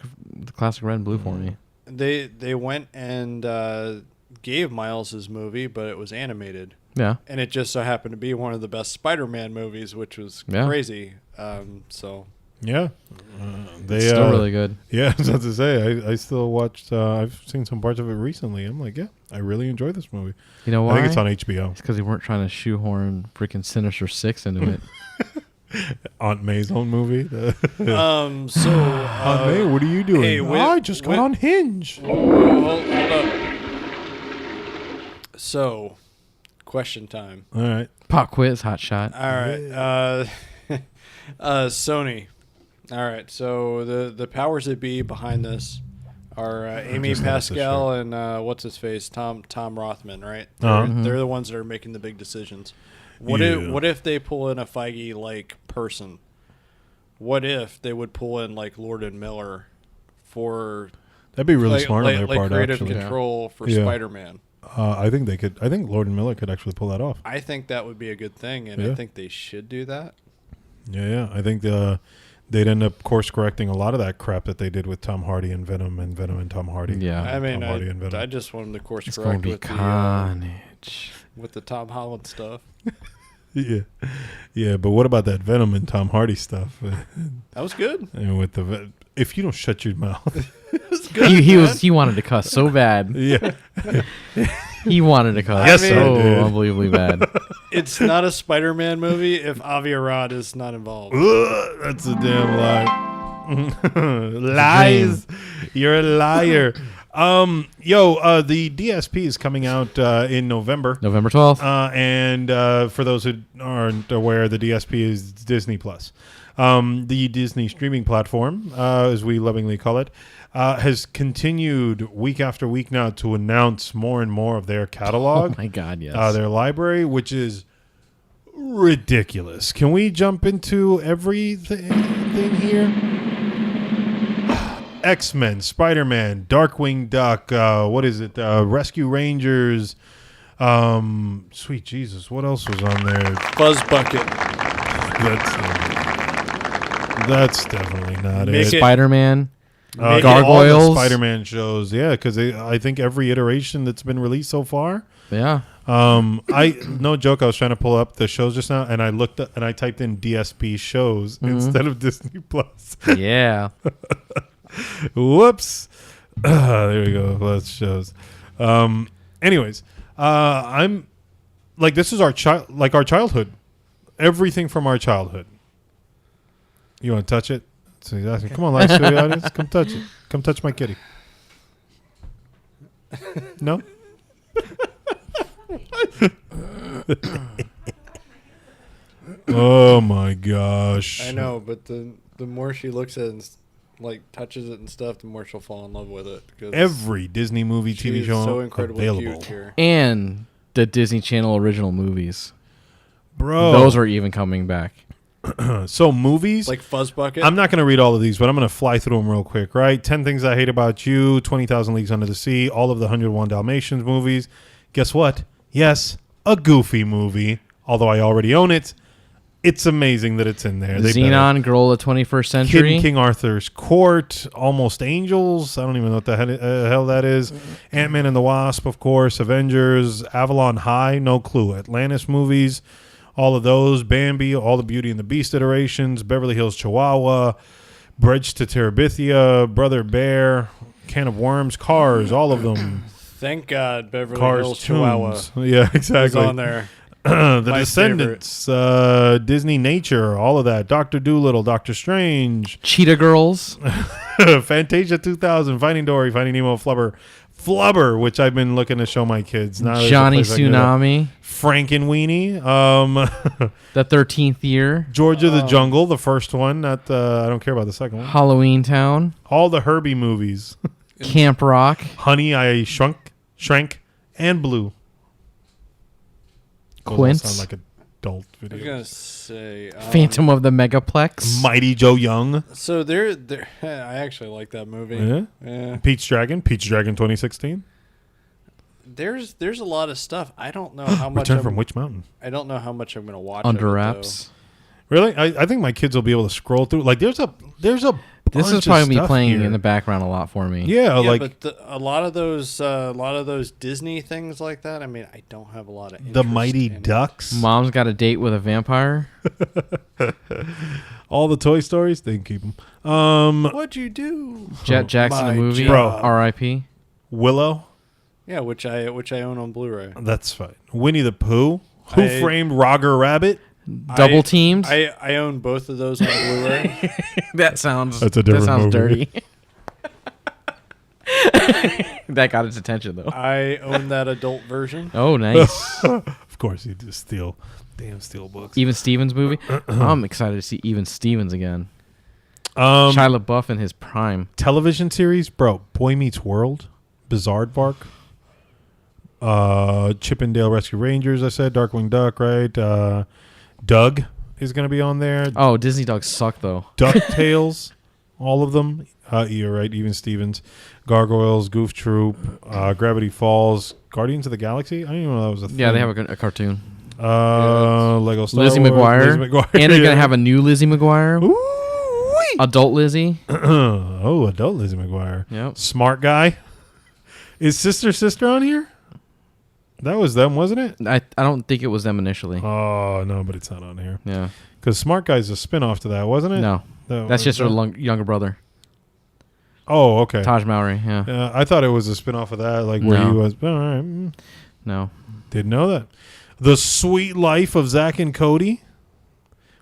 red and blue for me. They went and gave Miles his movie, but it was animated, Yeah. and it just so happened to be one of the best Spider-Man movies, which was Yeah. crazy. So Yeah, they It's still really good. Yeah, I was about to say. I still watched. I've seen some parts of it recently. I'm like, yeah, I really enjoy this movie. You know why? I think it's on HBO. It's because they weren't trying to shoehorn freaking Sinister Six into it. Aunt May's own movie. Aunt Aunt May, what are you doing? hey, I just got on Hinge. Hold up. So, question time. All right. Pop quiz, hot shot. All right. Sony. All right. So the powers that be behind this are Amy just noticed this Pascal and what's his face, Tom Rothman, right? Uh-huh. They're the ones that are making the big decisions. What Yeah. if they pull in a Feige like person? What if they would pull in like Lord and Miller for That'd be really like, smart like, on their like part, creative actually. control for Yeah. Spider-Man? I think they could. I think Lord and Miller could actually pull that off. I think that would be a good thing, and Yeah. I think they should do that. Yeah. I think they'd end up course correcting a lot of that crap that they did with Tom Hardy and Venom and Tom Hardy. Yeah. I mean, Tom Hardy and Venom. I just want them to course It's going correct to be with the. carnage. with the Tom Holland stuff. Yeah. But what about that Venom and Tom Hardy stuff? That was good. And with if you don't shut your mouth, It was good. He wanted to cuss so bad. yeah, He wanted to cuss Yes, I so did. unbelievably bad. It's not a Spider-Man movie if Avi Arad is not involved. that's a damn lie. Lies. You're a liar. The DSP is coming out in November. November 12th. And for those who aren't aware, the DSP is Disney Plus. The Disney streaming platform, as we lovingly call it, has continued week after week now to announce more and more of their catalog. Oh my God, yes. Their library, which is ridiculous. Can we jump into everything here? X-Men, Spider-Man, Darkwing Duck, what is it? Rescue Rangers. Sweet Jesus, what else was on there? Fuzz Bucket. That's definitely not Make it. it- Spider-Man. All the Gargoyles. Spider-Man shows, yeah, because I think every iteration that's been released so far. Yeah. I no joke. I was trying to pull up the shows just now, and I looked up and I typed in DSP shows instead of Disney Plus. Yeah. Whoops. There we go. Let's shows. Anyways, I'm like, this is our childhood. Everything from our childhood. You want to touch it? So he's asking, come on, live studio audience, come touch it. Come touch my kitty. No? Oh my gosh. I know, but the more she looks at it and like touches it and stuff, the more she'll fall in love with it. Because Every Disney movie, she TV is show so incredibly available. cute here. And the Disney Channel original movies. Bro. Those are even coming back. So movies. Like Fuzz Bucket. I'm not going to read all of these, but I'm going to fly through them real quick, right? 10 Things I Hate About You, 20,000 Leagues Under the Sea, all of the 101 Dalmatians movies. Guess what? Yes, a Goofy movie, although I already own it. It's amazing that it's in there. They better. Xenon, Girl of the 21st Century. King Arthur's Court, Almost Angels. I don't even know what the hell that is. Ant-Man and the Wasp, of course. Avengers, Avalon High, no clue. Atlantis movies, all of those. Bambi, all the Beauty and the Beast iterations. Beverly Hills Chihuahua, Bridge to Terabithia, Brother Bear, Can of Worms, Cars, all of them. Thank God Beverly Cars, Hills Chihuahua Tunes. Yeah, is exactly. on there. The My Descendants, Disney Nature, all of that. Dr. Dolittle, Doctor Strange, Cheetah Girls. Fantasia 2000, Finding Dory, Finding Nemo, Flubber, which I've been looking to show my kids. Now there's a Johnny place I can get it. Tsunami. Frankenweenie, The 13th Year. Georgia the Jungle, the first one. Not I don't care about the second one. Halloween Town. All the Herbie movies. Camp Rock. Honey, I Shrank, and Blue. Those all Quince. sound like adult I was videos. gonna say Phantom of the Megaplex. Mighty Joe Young. So there. I actually like that movie. Yeah. Yeah. Peach Dragon 2016. There's a lot of stuff. I don't know how much. Return from Witch Mountain. I don't know how much I'm gonna watch. Under of it, Wraps. Really? I think my kids will be able to scroll through. Like there's a This bunch is of probably me stuff playing here. in the background a lot for me. Yeah, though. Yeah, like but a lot of those Disney things like that. I mean, I don't have a lot of the interest Mighty in it. Ducks. Mom's Got a Date with a Vampire. All the Toy Stories, they can keep them. What'd you do? Jet Jackson the my movie. Bro. R.I.P. Willow, Yeah, which I own on Blu-ray. that's fine. Winnie the Pooh. Who I- Framed Roger Rabbit? Double Teamed. I own both of those on Blu-ray. That sounds. That's a different That sounds movie. dirty. That got its attention though. I own that adult version. Oh, nice. Of course, you just steal books. Even Stevens movie. I'm excited to see Even Stevens again. Um, Shia LaBeouf in his prime. television series, bro. Boy Meets World, Bizarre Bark, Chippendale Rescue Rangers. I said Darkwing Duck, right? Doug is going to be on there. Oh, Disney dogs suck though. DuckTales, all of them. You're right. Even Stevens, Gargoyles, Goof Troop, Gravity Falls, Guardians of the Galaxy. I didn't even know that was a thing. Yeah, they have a cartoon. Lego Star Lizzie Wars, McGuire. Lizzie McGuire. And they're yeah. gonna have a new Lizzie McGuire. Ooh-wee. Adult Lizzie. Oh, adult Lizzie McGuire. Yep. Smart guy. Is Sister on here? That was them, wasn't it? I don't think it was them initially. Oh no, but it's not on here. Yeah. Because Smart Guy's a spin-off to that, wasn't it? No. That That's was just her younger brother, Oh, okay. Taj Mowry. Yeah. I thought it was a spin-off of that, like where No. he was. All right. No. Didn't know that. The Sweet Life of Zack and Cody.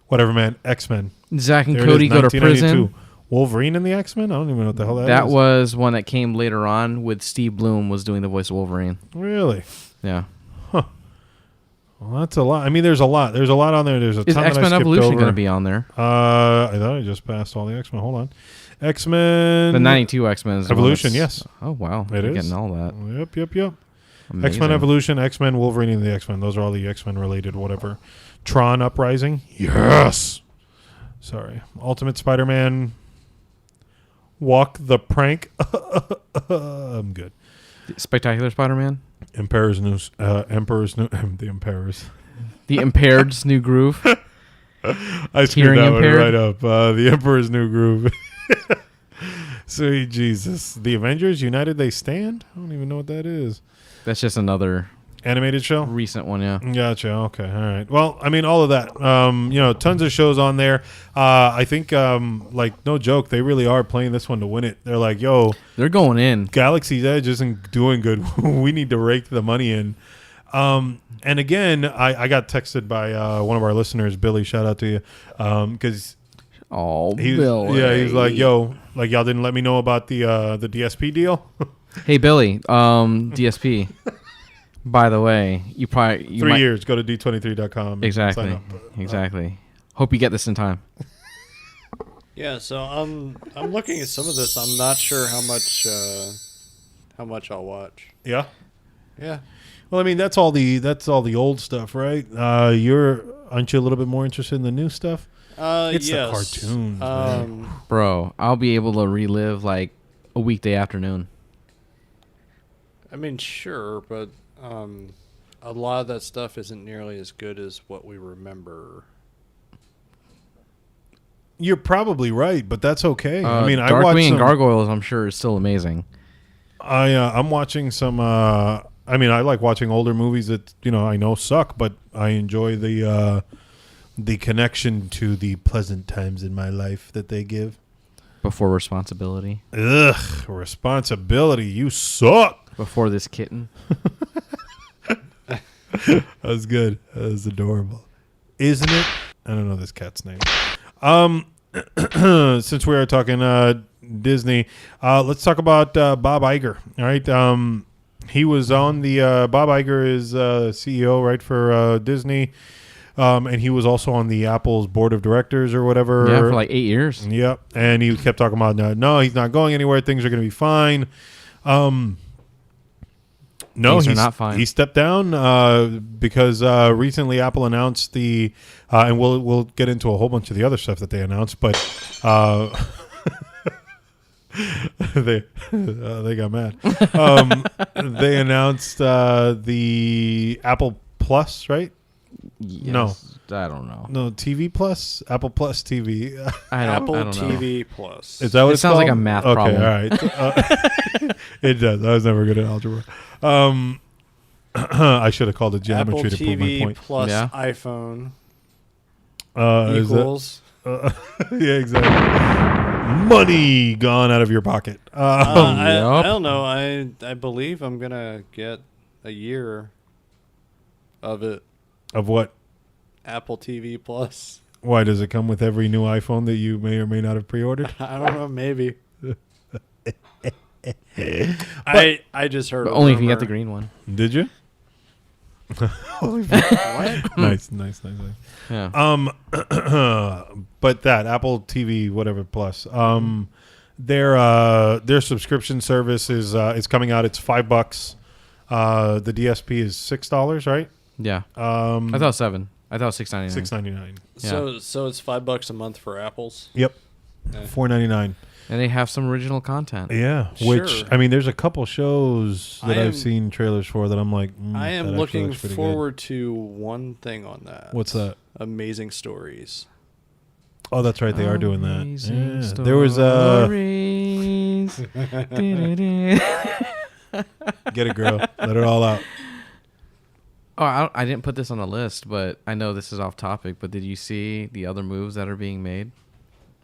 Whatever, man. X-Men. Zach and There it Cody is, go to 1992. prison. Wolverine and the X-Men? I don't even know what the hell that is. That was one that came later on with Steve Bloom was doing the voice of Wolverine. Really? Yeah. Well, that's a lot. I mean, there's a lot. There's a lot on there. There's a Is ton that I X-Men skipped Evolution over. going to be on there? I thought I just passed all the X-Men. Hold on. X-Men. The 92 X-Men is the one Evolution, that's- yes. Oh, wow. It You're is. getting all that. Yep. Amazing. X-Men Evolution, X-Men, Wolverine, and the X-Men. Those are all the X-Men related whatever. Tron Uprising. Yes. Sorry. Ultimate Spider-Man. Walk the Prank. I'm good. Spectacular Spider-Man? Emperor's New... the Emperor's. The Impaired's New Groove? I screwed Hearing that one impaired? right up. The Emperor's New Groove. Sweet Jesus. The Avengers United They Stand? I don't even know what that is. That's just another Animated show? recent one, yeah. Gotcha. Okay. All right. Well, I mean, all of that. Tons of shows on there. I think, like, no joke, they really are playing this one to win it. They're like, yo, They're going in. Galaxy's Edge isn't doing good. We need to rake the money in. And again, I got texted by one of our listeners, Billy. Shout out to you, because Oh, he's Billy. he's like, yo, like y'all didn't let me know about the DSP deal. Hey, Billy, DSP. By the way, you 3 might, years. Go to d23.com. Exactly. Sign up. Exactly. Hope you get this in time. Yeah, so I'm looking at some of this. I'm not sure how much I'll watch. Yeah. Yeah. Well, I mean, that's all the old stuff, right? Aren't you a little bit more interested in the new stuff? It's yes. the cartoons, man. Bro, I'll be able to relive like a weekday afternoon. I mean, sure, but a lot of that stuff isn't nearly as good as what we remember. You're probably right, but that's okay. I mean, I Darkwing watched and some, Gargoyles, I'm sure, is still amazing. I'm watching some. I mean, I like watching older movies that I know suck, but I enjoy the connection to the pleasant times in my life that they give. Before responsibility. Ugh, responsibility. You suck. Before this kitten. That was good. That was adorable. Isn't it? I don't know this cat's name. Since we are talking Disney, let's talk about Bob Iger. All right. He was on the Bob Iger is CEO, right, for Disney. And he was also on the Apple's board of directors or whatever. Yeah, for like 8 years. Yep. And he kept talking about, no, he's not going anywhere. Things are going to be fine. No, Things are not fine. He stepped down because recently Apple announced and we'll get into a whole bunch of the other stuff that they announced, but they got mad. They announced the Apple Plus, right? Yes, I don't know. No, TV Plus, Apple Plus TV. Apple I don't know. TV Plus. Is that what It it's sounds called? like a math okay, problem. all right. It does. I was never good at algebra. I should have called it geometry Apple to prove my TV point. plus Yeah. iPhone Is that- equals. yeah, exactly. Money gone out of your pocket. I Yup. don't know. I believe I'm gonna get a year of it. Of what? Apple TV Plus. Why does it come with every new iPhone that you may or may not have pre-ordered? I don't know. Maybe. I just heard. But a only if you rumor. get the green one. Did you? What? Nice. Yeah. But that Apple TV whatever Plus, their subscription service is coming out. It's $5. The DSP is $6, right? Yeah. I thought it was 7. I thought it was $6.99. $6.99. Yeah. So it's $5 a month for apples. Yep. Yeah. $4.99. And they have some original content. Yeah, Sure. which I mean, there's a couple shows that I am- I've seen trailers for that I'm like, I that am actually looking looks pretty good. forward to one thing on that. What's that? Amazing Stories. Oh, that's right, they are doing that. Amazing Yeah. There was stories. get it, girl, let it all out. Oh, I didn't put this on the list, but I know this is off topic. But did you see the other moves that are being made?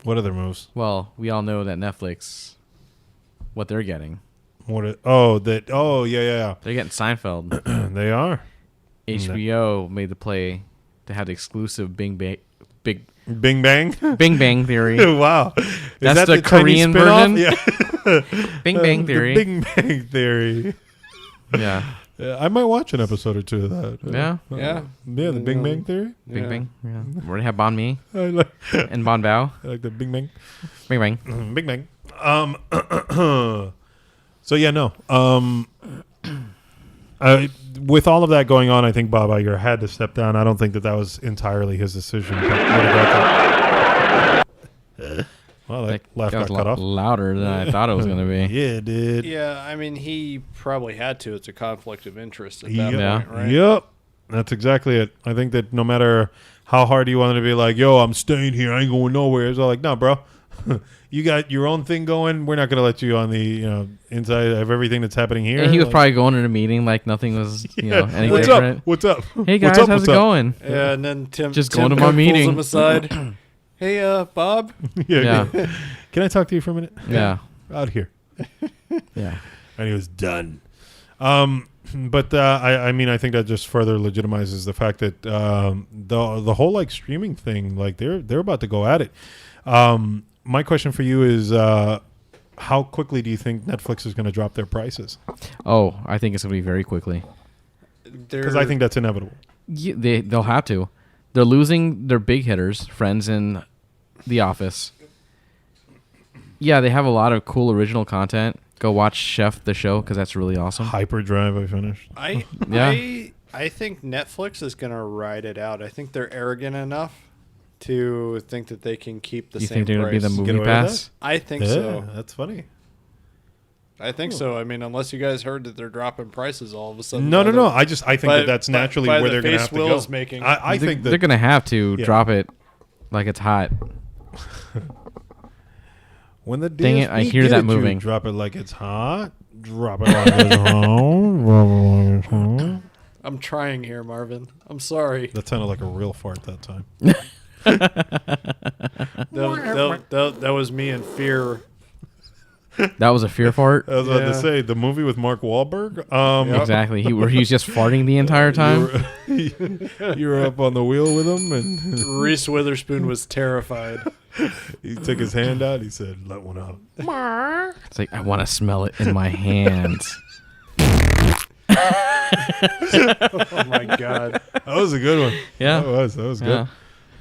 What other moves? Well, we all know that Netflix, what they're getting. Oh, yeah. They're getting Seinfeld. They are. HBO made the play to have the exclusive Bing Bang Bing Bang. Bing Bang Theory. Wow. Is That's that the Chinese Korean spin-off? version? Yeah. Bing Bang Theory. The Bing Bang Theory. Yeah. I might watch an episode or two of that. Yeah. Yeah. Yeah, the Bing Bang Theory. Bing Yeah. Bang. Yeah. We already have Bon Mi I like, and Bon Bao. I like the Bing Bang. Bing Bang. Big Bang. So yeah, no. With all of that going on, I think Bob Iger had to step down. I don't think that was entirely his decision. But what about that? Well, that laugh That got was cut off. louder than I thought it was going to be. Yeah, it did. Yeah, I mean, he probably had to. It's a conflict of interest at Yep. that Yeah. point, right? Yep. That's exactly it. I think that no matter how hard you wanted to be like, yo, I'm staying here. I ain't going nowhere. It's all like, no, bro. You got your own thing going. We're not going to let you on the inside of everything that's happening here. And he was Like, probably going in a meeting like nothing was, any What's different. up? What's up? Hey guys, What's up? how's it going? Yeah, and then Tim Just Tim going to my Cook pulls meeting. him aside. Hey, Bob. Yeah. Yeah. Can I talk to you for a minute? Yeah. Out here. Yeah. And he was done. But I mean, I think that just further legitimizes the fact that the whole like streaming thing, like they're about to go at it. My question for you is, how quickly do you think Netflix is going to drop their prices? Oh, I think it's going to be very quickly. Because I think that's inevitable. Yeah, they'll have to. They're losing their big hitters, Friends and The Office. Yeah, they have a lot of cool original content. Go watch Chef the Show because that's really awesome. Hyperdrive, I finished. Yeah. I think Netflix is going to ride it out. I think they're arrogant enough to think that they can keep the You same think they're going to price. be the Get movie away with pass? I think Yeah, so. that's funny. I think so. I mean, unless you guys heard that they're dropping prices all of a sudden. No. by the- I think by- that that's by- naturally by where the they're going to face have to Will's go. making. I think that they're going to have to Yeah. drop it like it's hot. when the Dang it, I DSP hear gives that you, moving. drop it like it's hot. Drop it like it's hot. Drop it like it's hot. I'm trying here, Marvin. I'm sorry. That sounded like a real fart that time. That was me in fear. That was a fear fart. I was about to Yeah. say the movie with Mark Wahlberg. Yep. Exactly. He was just farting the entire time. You were up on the wheel with him, and Reese Witherspoon was terrified. he took his hand out. He said, "Let one out." It's like I want to smell it in my hands. Oh my god. That was a good one. Yeah. That was Yeah.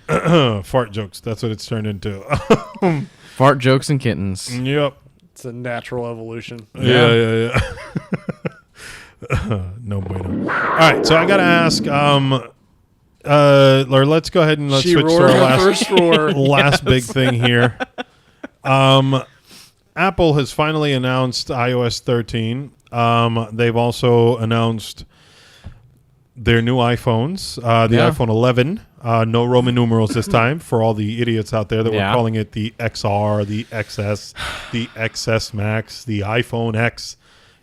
good. Fart jokes. That's what it's turned into. Fart jokes and kittens. Yep. It's a natural evolution. Yeah. No bueno. All right, so I gotta ask. Or let's go ahead and let's She switch to roared our her last first roar. last big thing here. Apple has finally announced iOS 13. They've also announced their new iPhones, the Yeah. iPhone 11. No Roman numerals this time for all the idiots out there that were Yeah. calling it the XR, the XS, the XS Max, the iPhone X.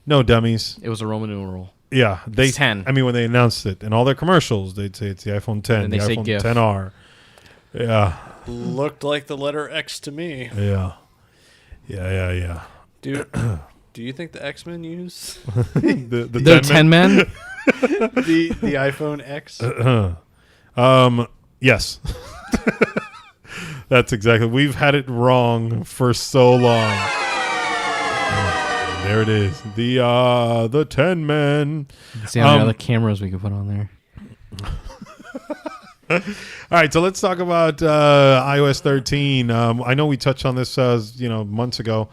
No dummies. It was a Roman numeral. Yeah, It's 10. I mean, when they announced it in all their comcommercials, they'd say it's the iPhone 10, And the they say iPhone GIF. 10R. Yeah, Looked like the letter X to me. yeah. Do you think the X-Men use the They're 10 men. the iPhone X? Yes. That's exactly. We've had it wrong for so long. There it is. The 10 men. See how many other cameras we could put on there. All right, so let's talk about iOS 13. I know we touched on this, months ago,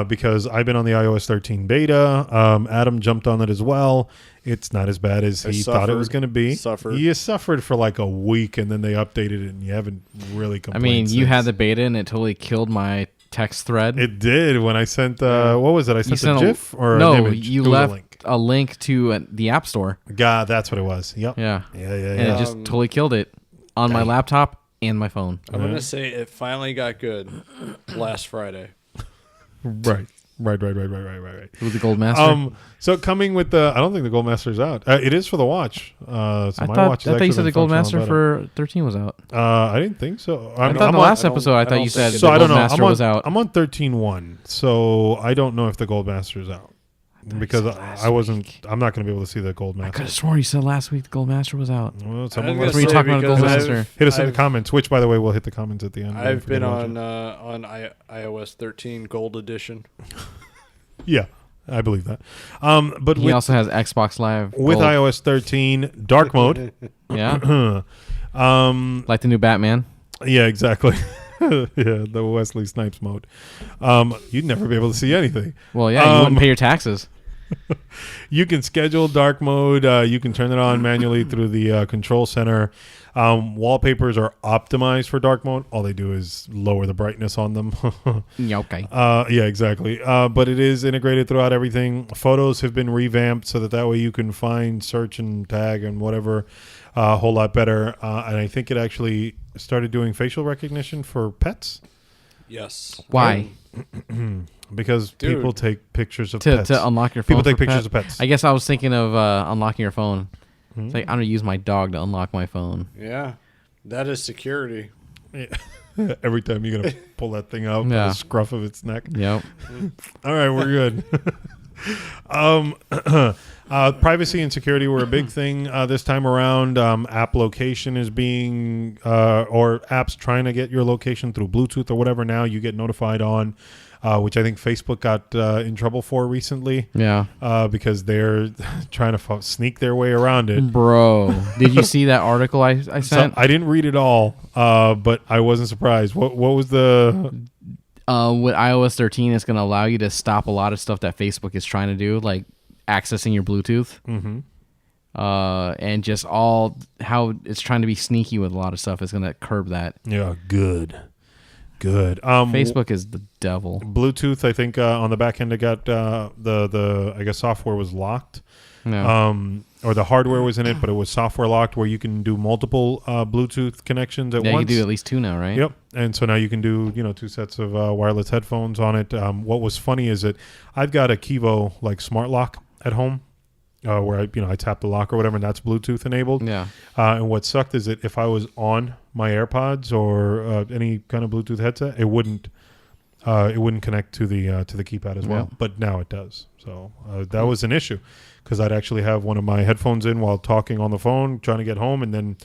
because I've been on the iOS 13 beta. Adam jumped on it as well. It's not as bad as he thought it was going to be. Suffered. He suffered for like a week, and then they updated it, and you haven't really I complained. mean, you since. had the beta and it totally killed my text thread. It did when I sent. What was it? I You sent a GIF or no, an image? you It was left a link to the App Store. God, that's what it was. Yep. Yeah. Yeah. And it just totally killed it on my laptop and my phone. I'm gonna say it finally got good last Friday. Right. Right. With the Gold Master. So coming with the, I don't think the Gold Master is out. It is for the watch. So I my thought watch is you actually said the Gold functional Master better. for 13 was out. I didn't think so. I thought I'm the on- last I don't- episode I I thought don't you think said it the So I Gold don't know. Master was out. I'm on 13.1, so I don't know if the Gold Master is out because said last I wasn't. week. I'm not going to be able to see the Gold I could Master. have sworn you said last week the Gold Master was out. Well, I someone was let us When you gonna know. talk about the Gold because Master. Hit us in the I've- comments. Which, by the way, we'll hit the comments at the end. Don't I've forget been to mention. on iOS 13 Gold Edition. Yeah, I believe that. But He with also has Xbox Live with Gold. iOS 13 dark mode. Yeah, like the new Batman. Yeah, exactly. Yeah, the Wesley Snipes mode. You'd never be able to see anything. Well, yeah, you wouldn't pay your taxes. You can schedule dark mode. You can turn it on manually through the control center. Wallpapers are optimized for dark mode. All they do is lower the brightness on them. Yeah, okay. Yeah, exactly. But it is integrated throughout everything. Photos have been revamped so that way you can find, search, and tag and whatever a whole lot better. And I think it actually started doing facial recognition for pets Yes. Why? because Dude. people take pictures of To pets. unlock your phone. People take for pictures pet? of pets. I guess I was thinking of unlocking your phone. Hmm? It's like I'm gonna use my dog to unlock my phone. Yeah. That is security. Every time you're gonna pull that thing out, Yeah. the scruff of its neck. Yep. All right, we're good. Privacy and security were a big thing this time around. App location is being, or apps trying to get your location through Bluetooth or whatever. Now you get notified on, which I think Facebook got in trouble for recently Yeah. because they're trying to sneak their way around it. Bro, did you see that article I So sent? I didn't read it all, but I wasn't surprised. What was the? With iOS 13, it's going to allow you to stop a lot of stuff that Facebook is trying to do, like accessing your Bluetooth, and just all how it's trying to be sneaky with a lot of stuff is going to curb that. Yeah, good. Facebook is the devil. Bluetooth, I think on the back end, it got the I guess software was locked, No. or the hardware was in it, but it was software locked, where you can do multiple Bluetooth connections at Yeah, you once. can do at least two now, right? Yep, and so now you can do 2 sets of wireless headphones on it. What was funny is that I've got a Kivo like smart lock at home, where I tap the lock or whatever, and that's Bluetooth enabled. Yeah. And what sucked is that if I was on my AirPods or any kind of Bluetooth headset, it wouldn't connect to the keypad as well. Yeah. But now it does. So that was an issue because I'd actually have one of my headphones in while talking on the phone, trying to get home, and then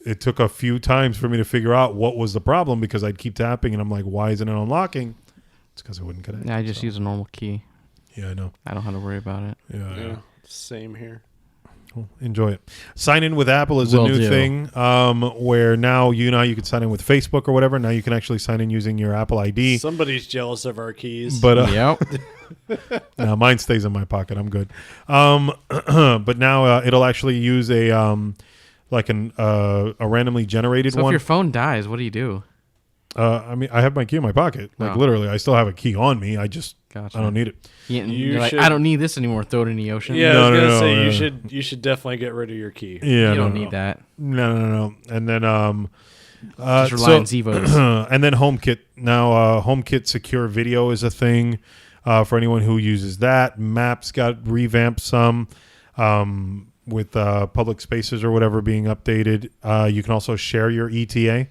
it took a few times for me to figure out what was the problem because I'd keep tapping and I'm like, why isn't it unlocking? It's because it wouldn't connect. Yeah, I just use a normal key. Yeah, I know. I don't have to worry about it. Yeah. Same here. Cool. Enjoy it. Sign in with Apple is a Will new do. thing where now you can sign in with Facebook or whatever. Now you can actually sign in using your Apple ID. Somebody's jealous of our keys. But Yep. no, mine stays in my pocket. I'm good. But now it'll actually use a randomly generated So if one. your phone dies, what do you do? I mean, I have my key in my pocket. Like Oh. literally, I still have a key on me. I Gotcha. don't need it. You're like, should- I don't need this anymore. Throw it in the ocean. yeah, No, I was no, gonna say no. you should definitely get rid of your key. Yeah, you no, don't no. need that. No. And then Just rely on Zevos. and then HomeKit. Now HomeKit Secure Video is a thing for anyone who uses that. Maps got revamped some with public spaces or whatever being updated. You can also share your ETA.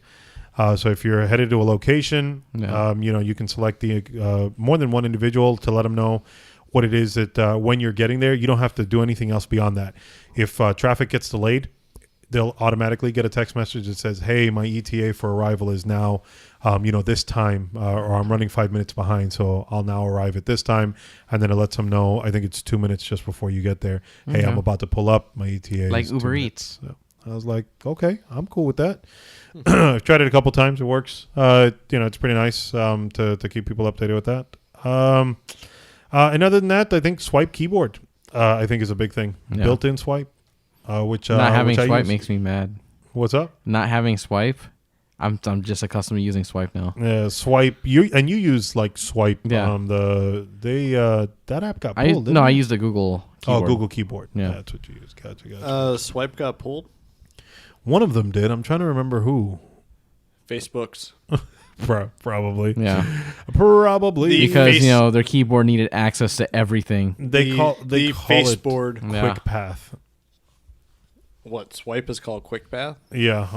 So if you're headed to a location, Yeah. you can select the more than one individual to let them know what it is that when you're getting there. You don't have to do anything else beyond that. If traffic gets delayed, they'll automatically get a text message that says, hey, my ETA for arrival is now, this time, or I'm running 5 minutes behind, so I'll now arrive at this time. And then it lets them know, I think it's 2 minutes just before you get there. Hey, Okay. I'm about to pull up. My ETA Like is 2 Uber minutes. So I was like, okay, I'm cool with that. I've tried it a couple times. It works. It's pretty nice to keep people updated with that. And other than that, I think swipe keyboard, I think is a big thing. Yeah. Built-in swipe. Which Not having which I swipe use. makes me mad. What's up? Not having swipe, I'm just accustomed to using swipe now. Swipe. You use like swipe. Yeah. That app got I pulled. didn't it? used the Google keyboard. Oh, Google Keyboard. Yeah. That's what you use. Gotcha. Swipe got pulled. One of them did. I'm trying to remember who. Facebook's. Probably. Yeah, Probably. because face- their keyboard needed access to everything. they call the it baseboard. Yeah. Quick Path. What swipe is called Quick Path? Yeah,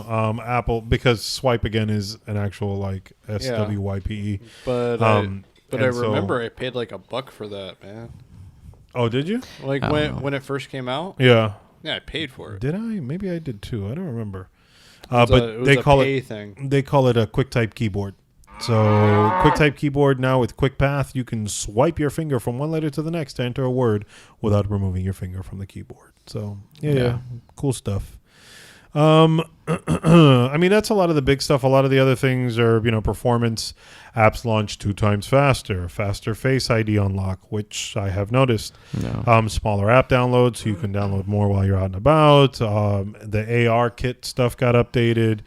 Apple, because Swipe again is an actual like SWYPE. But I and so- remember I paid like $1 for that, man. Oh, did you? Like I don't know. when it first came out. Yeah. Yeah, I paid for it. Did I? Maybe I did too. I don't remember. It But was they a call pay it thing. they call it a QuickType keyboard. So QuickType keyboard now with Quick Path, you can swipe your finger from one letter to the next to enter a word without removing your finger from the keyboard. So yeah, cool stuff. I mean, that's a lot of the big stuff. A lot of the other things are, performance. Apps launch 2 times faster Face ID unlock, which I have noticed. No. Smaller app downloads, so you can download more while you're out and about. The AR kit stuff got updated.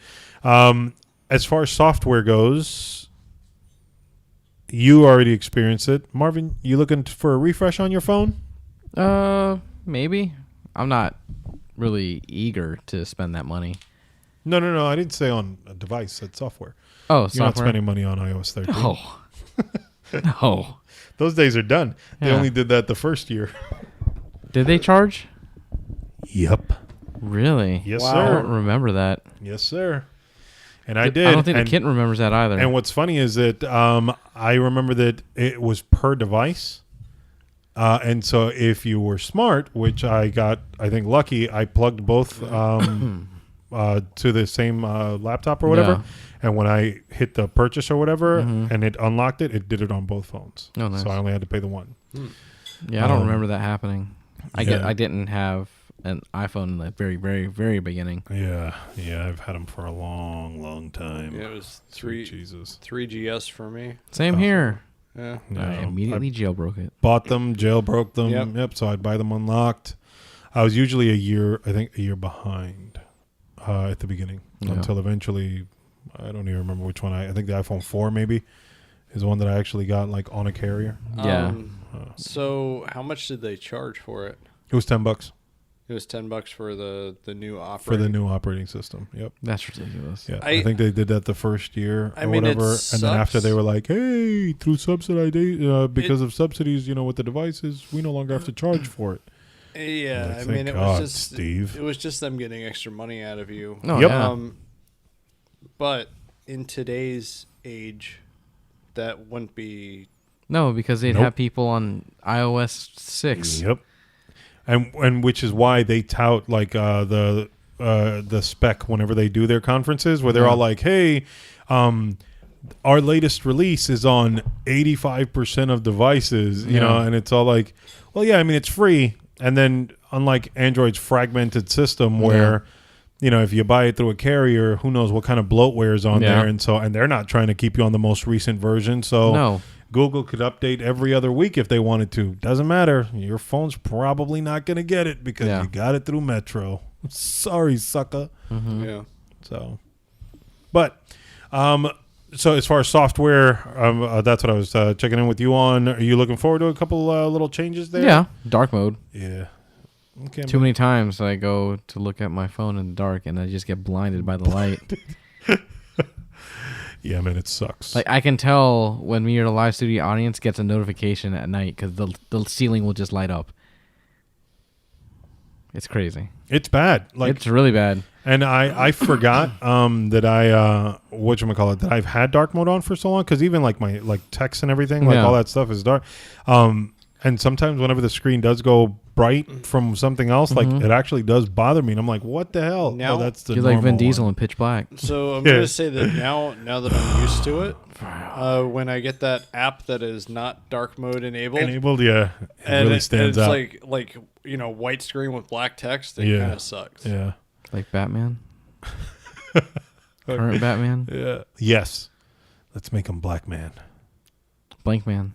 As far as software goes, you already experienced it. Marvin, you looking for a refresh on your phone? Maybe. I'm not really eager to spend that money. No. I didn't say on a device. It's software. Oh, You're software. not spending money on iOS 13. No. No. Those days are done. They Yeah. only did that the first year. Did they charge? Yep. Really? Yes, Wow. I sir. don't remember that. Yes, sir. And I did. I don't think and, the kitten remembers that either. and what's funny is that I remember that it was per device. And so if you were smart, which I got, I think, lucky, I plugged both to the same laptop or whatever. Yeah. And when I hit the purchase or whatever and it unlocked it, it did it on both phones. Oh, nice. So I only had to pay the one. Yeah, I don't Um, remember that happening. I didn't have an iPhone in the very, very, very beginning. Yeah. I've had them for a long, long time. Yeah, it was Sweet Jesus. 3GS for me. Same here. Yeah. No, I immediately jailbroke it. bought them, jailbroke them. Yep. Yep. So I'd buy them unlocked. I was usually a year behind at the beginning Yeah. until eventually, I don't even remember which one. I think the iPhone 4 maybe is one that I actually got like on a carrier. Yeah. So how much did they charge for it? It was $10 It was $10 for the new for operating. the new operating system. Yep. That's ridiculous. Yeah. I- I think they did that the first year I or mean, it whatever. And then after sucks. they were like, hey, through because of subsidies, with the devices, we no longer have to charge for it. Yeah, Like, I thank mean, it God, was just Steve. It was just them getting extra money out of you. Oh, Yep. yeah. But in today's age, that wouldn't be. No, because they'd Nope. have people on iOS 6. Yep. And which is why they tout like the spec whenever they do their conferences, where they're Yeah. all like, "Hey, our latest release is on 85% of devices," you Yeah. know, and it's all like, "Well, yeah, I mean it's free." And then unlike Android's fragmented system, where if you buy it through a carrier, who knows what kind of bloatware is on Yeah. there, and they're not trying to keep you on the most recent version, so. No. Google could update every other week if they wanted to. Doesn't matter. Your phone's probably not going to get it because Yeah. you got it through Metro. Sorry, sucker. Mm-hmm. Yeah. So, but, so as far as software, that's what I was checking in with you on. Are you looking forward to a couple little changes there? Yeah. Dark mode. Yeah. Okay. Too many times I go to look at my phone in the dark and I just get blinded by the light. Yeah, man, it sucks. Like I can tell when me or the live studio audience gets a notification at night because the ceiling will just light up. It's crazy. it's bad. Like, It's really bad. and I forgot that that I've had dark mode on for so long, because even like my text and everything, like Yeah. all that stuff is dark. And sometimes whenever the screen does go bright from something else, like it actually does bother me, and I'm like, what the hell? Now- that's the You're like Vin normal Diesel one. in Pitch Black. So I'm Yeah. gonna say that now that I'm used to it, when I get that app that is not dark mode enabled, Yeah, it and really stands it's out. like white screen with black text, it Yeah. kind of sucks. Yeah, Like Batman. Current Batman. yeah, yes. Let's make him Black Man. Blank Man.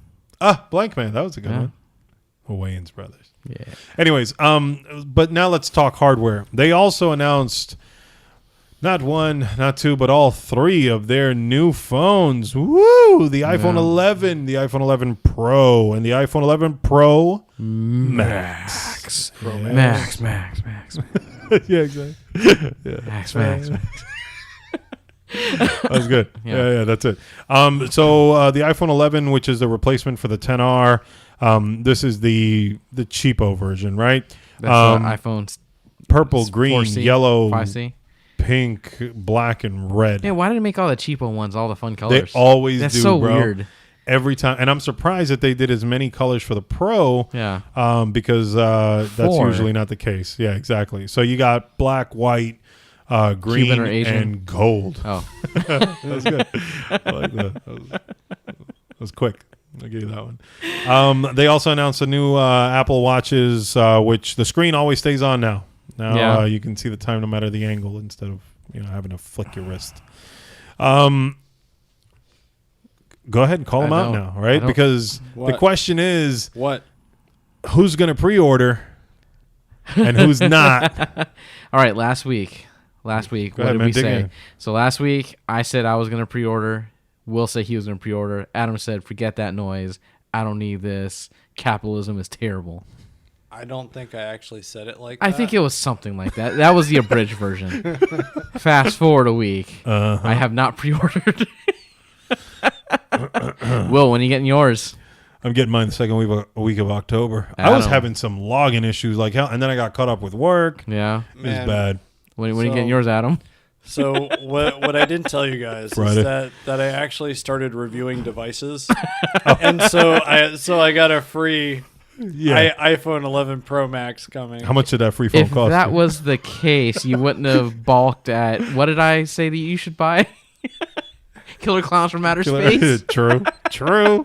Blank Man. That was a good Yeah. one. The Wayans brothers. Yeah. Anyways, but now let's talk hardware. They also announced not one, not two, but all 3 of their new phones. Woo! The iPhone 11, the iPhone 11 Pro, and the iPhone 11 Pro Max. Max. Yeah, exactly. Max. That was good. Yeah. Yeah, that's it. So the iPhone 11, which is the replacement for the 10R, this is the cheapo version, right? That's iPhone's Purple, green, 4C, yellow, 5C. pink, black, and red. Yeah, why did they make all the cheapo ones all the fun They colors? always That's do, so bro. weird. Every time, and I'm surprised that they did as many colors for the Pro. Yeah. Because that's 4. usually not the case. Yeah, exactly. So you got black, white, green, Cuban or Asian? and gold. Oh, That was good. I like that. That was quick. I'll give you that one. They also announced the new Apple Watches, which the screen always stays on now. Now Yeah. you can see the time no matter the angle instead of having to flick your wrist. Go ahead and call them out now, right? Because the What? question is, What? who's going to pre-order and who's not? all right. Last week, what ahead, did man, we dig say? in. So last week, I said I was going to pre-order. Will said he was going to pre-order. Adam said, "Forget that noise. I don't need this. Capitalism is terrible." I don't think I actually said it like I that. think it was something like that. That was the abridged version. Fast forward a week. I have not pre-ordered. Will, when are you getting yours? I'm getting mine the second week of October. I Adam. was having some login issues like hell, and then I got caught up with work. Yeah. It was Man. bad. When are you So- getting yours, Adam? So what I didn't tell you guys Friday. is that I actually started reviewing devices, and so I got a free Yeah. iPhone 11 Pro Max coming. How much did that free phone If cost? that you? was the case, you wouldn't have balked at what did I say that you should buy? Killer Clowns from Outer Space. True. True.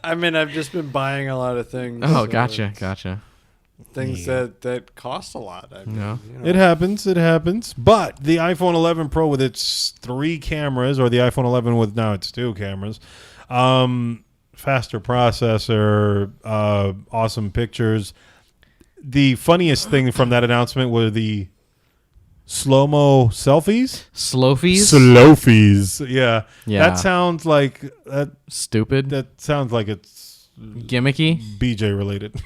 I mean, I've just been buying a lot of things. Oh, so gotcha. Things that cost a lot. I mean, Yeah. It happens. It happens. But the iPhone 11 Pro with its 3 cameras, or the iPhone 11 with now its 2 cameras, faster processor, awesome pictures. The funniest thing from that announcement were the slow-mo selfies. Slowfies. Slowfies. Yeah. Yeah. That sounds like Stupid. that sounds like it's Gimmicky. BJ related.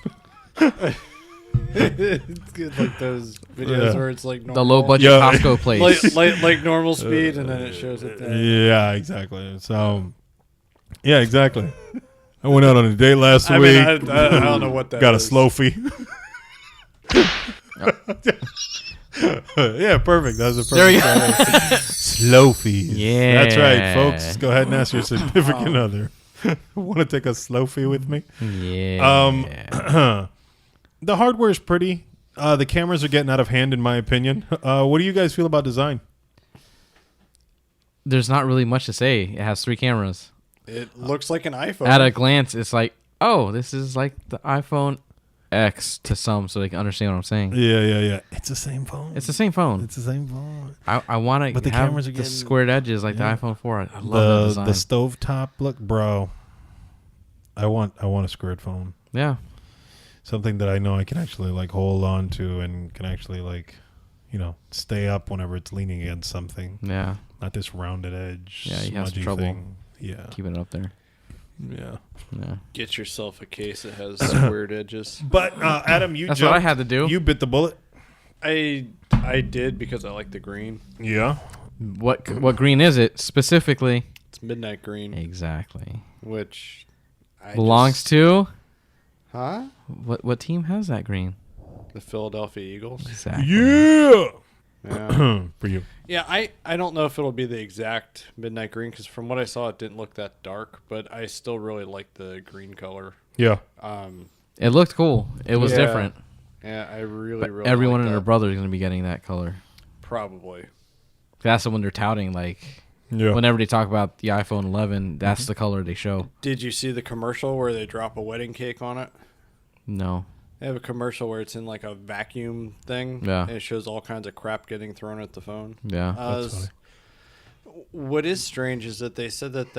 it's good, like those videos Yeah. where it's like The normal, low budget Yeah. Costco place. like normal speed, and then it shows it there. Yeah, exactly. So, yeah, exactly. I went out on a date last I week. mean, I don't know what that Got a is. slow fee. Yeah, perfect. That was a perfect. There we go. Slow fees. Yeah. That's right, folks. Go ahead and ask your significant other. Want to take a slow fee with me? Yeah. The hardware is pretty. The cameras are getting out of hand, in my opinion. What do you guys feel about design? There's not really much to say. It has 3 cameras. It looks like an iPhone. At a glance, it's like, oh, this is like the iPhone X to some, so they can understand what I'm saying. Yeah. It's the same phone. It's the same phone. It's the same phone. I want to But the have cameras are the getting- squared edges like yeah. the iPhone 4. I love that The design. stovetop look, bro. I want a squared phone. Yeah. Something that I know I can actually like hold on to and can actually like, stay up whenever it's leaning against something. Yeah. Not this rounded edge. Yeah, you have some smudgy trouble. thing. Yeah. Keeping it up there. Yeah. Yeah. Get yourself a case that has squared edges. But Adam, you That's jumped, what I had to do. You bit the bullet. I did because I like the green. Yeah. What green is it specifically? It's midnight green, Exactly. which I Belongs to huh? what team has that green? The Philadelphia Eagles. Exactly. Yeah. Yeah. For you. Yeah, I don't know if it'll be the exact midnight green because from what I saw, it didn't look that dark. But I still really like the green color. Yeah. It looked cool. It was Yeah. different. Yeah, I really, But really. everyone like and their that. brother is going to be getting that color. Probably. That's the one they're touting. Like Yeah. whenever they talk about the iPhone 11, that's the color they show. Did you see the commercial where they drop a wedding cake on it? No. They have a commercial where it's in like a vacuum thing. Yeah. And it shows all kinds of crap getting thrown at the phone. Yeah. That's funny. What is strange is that they said that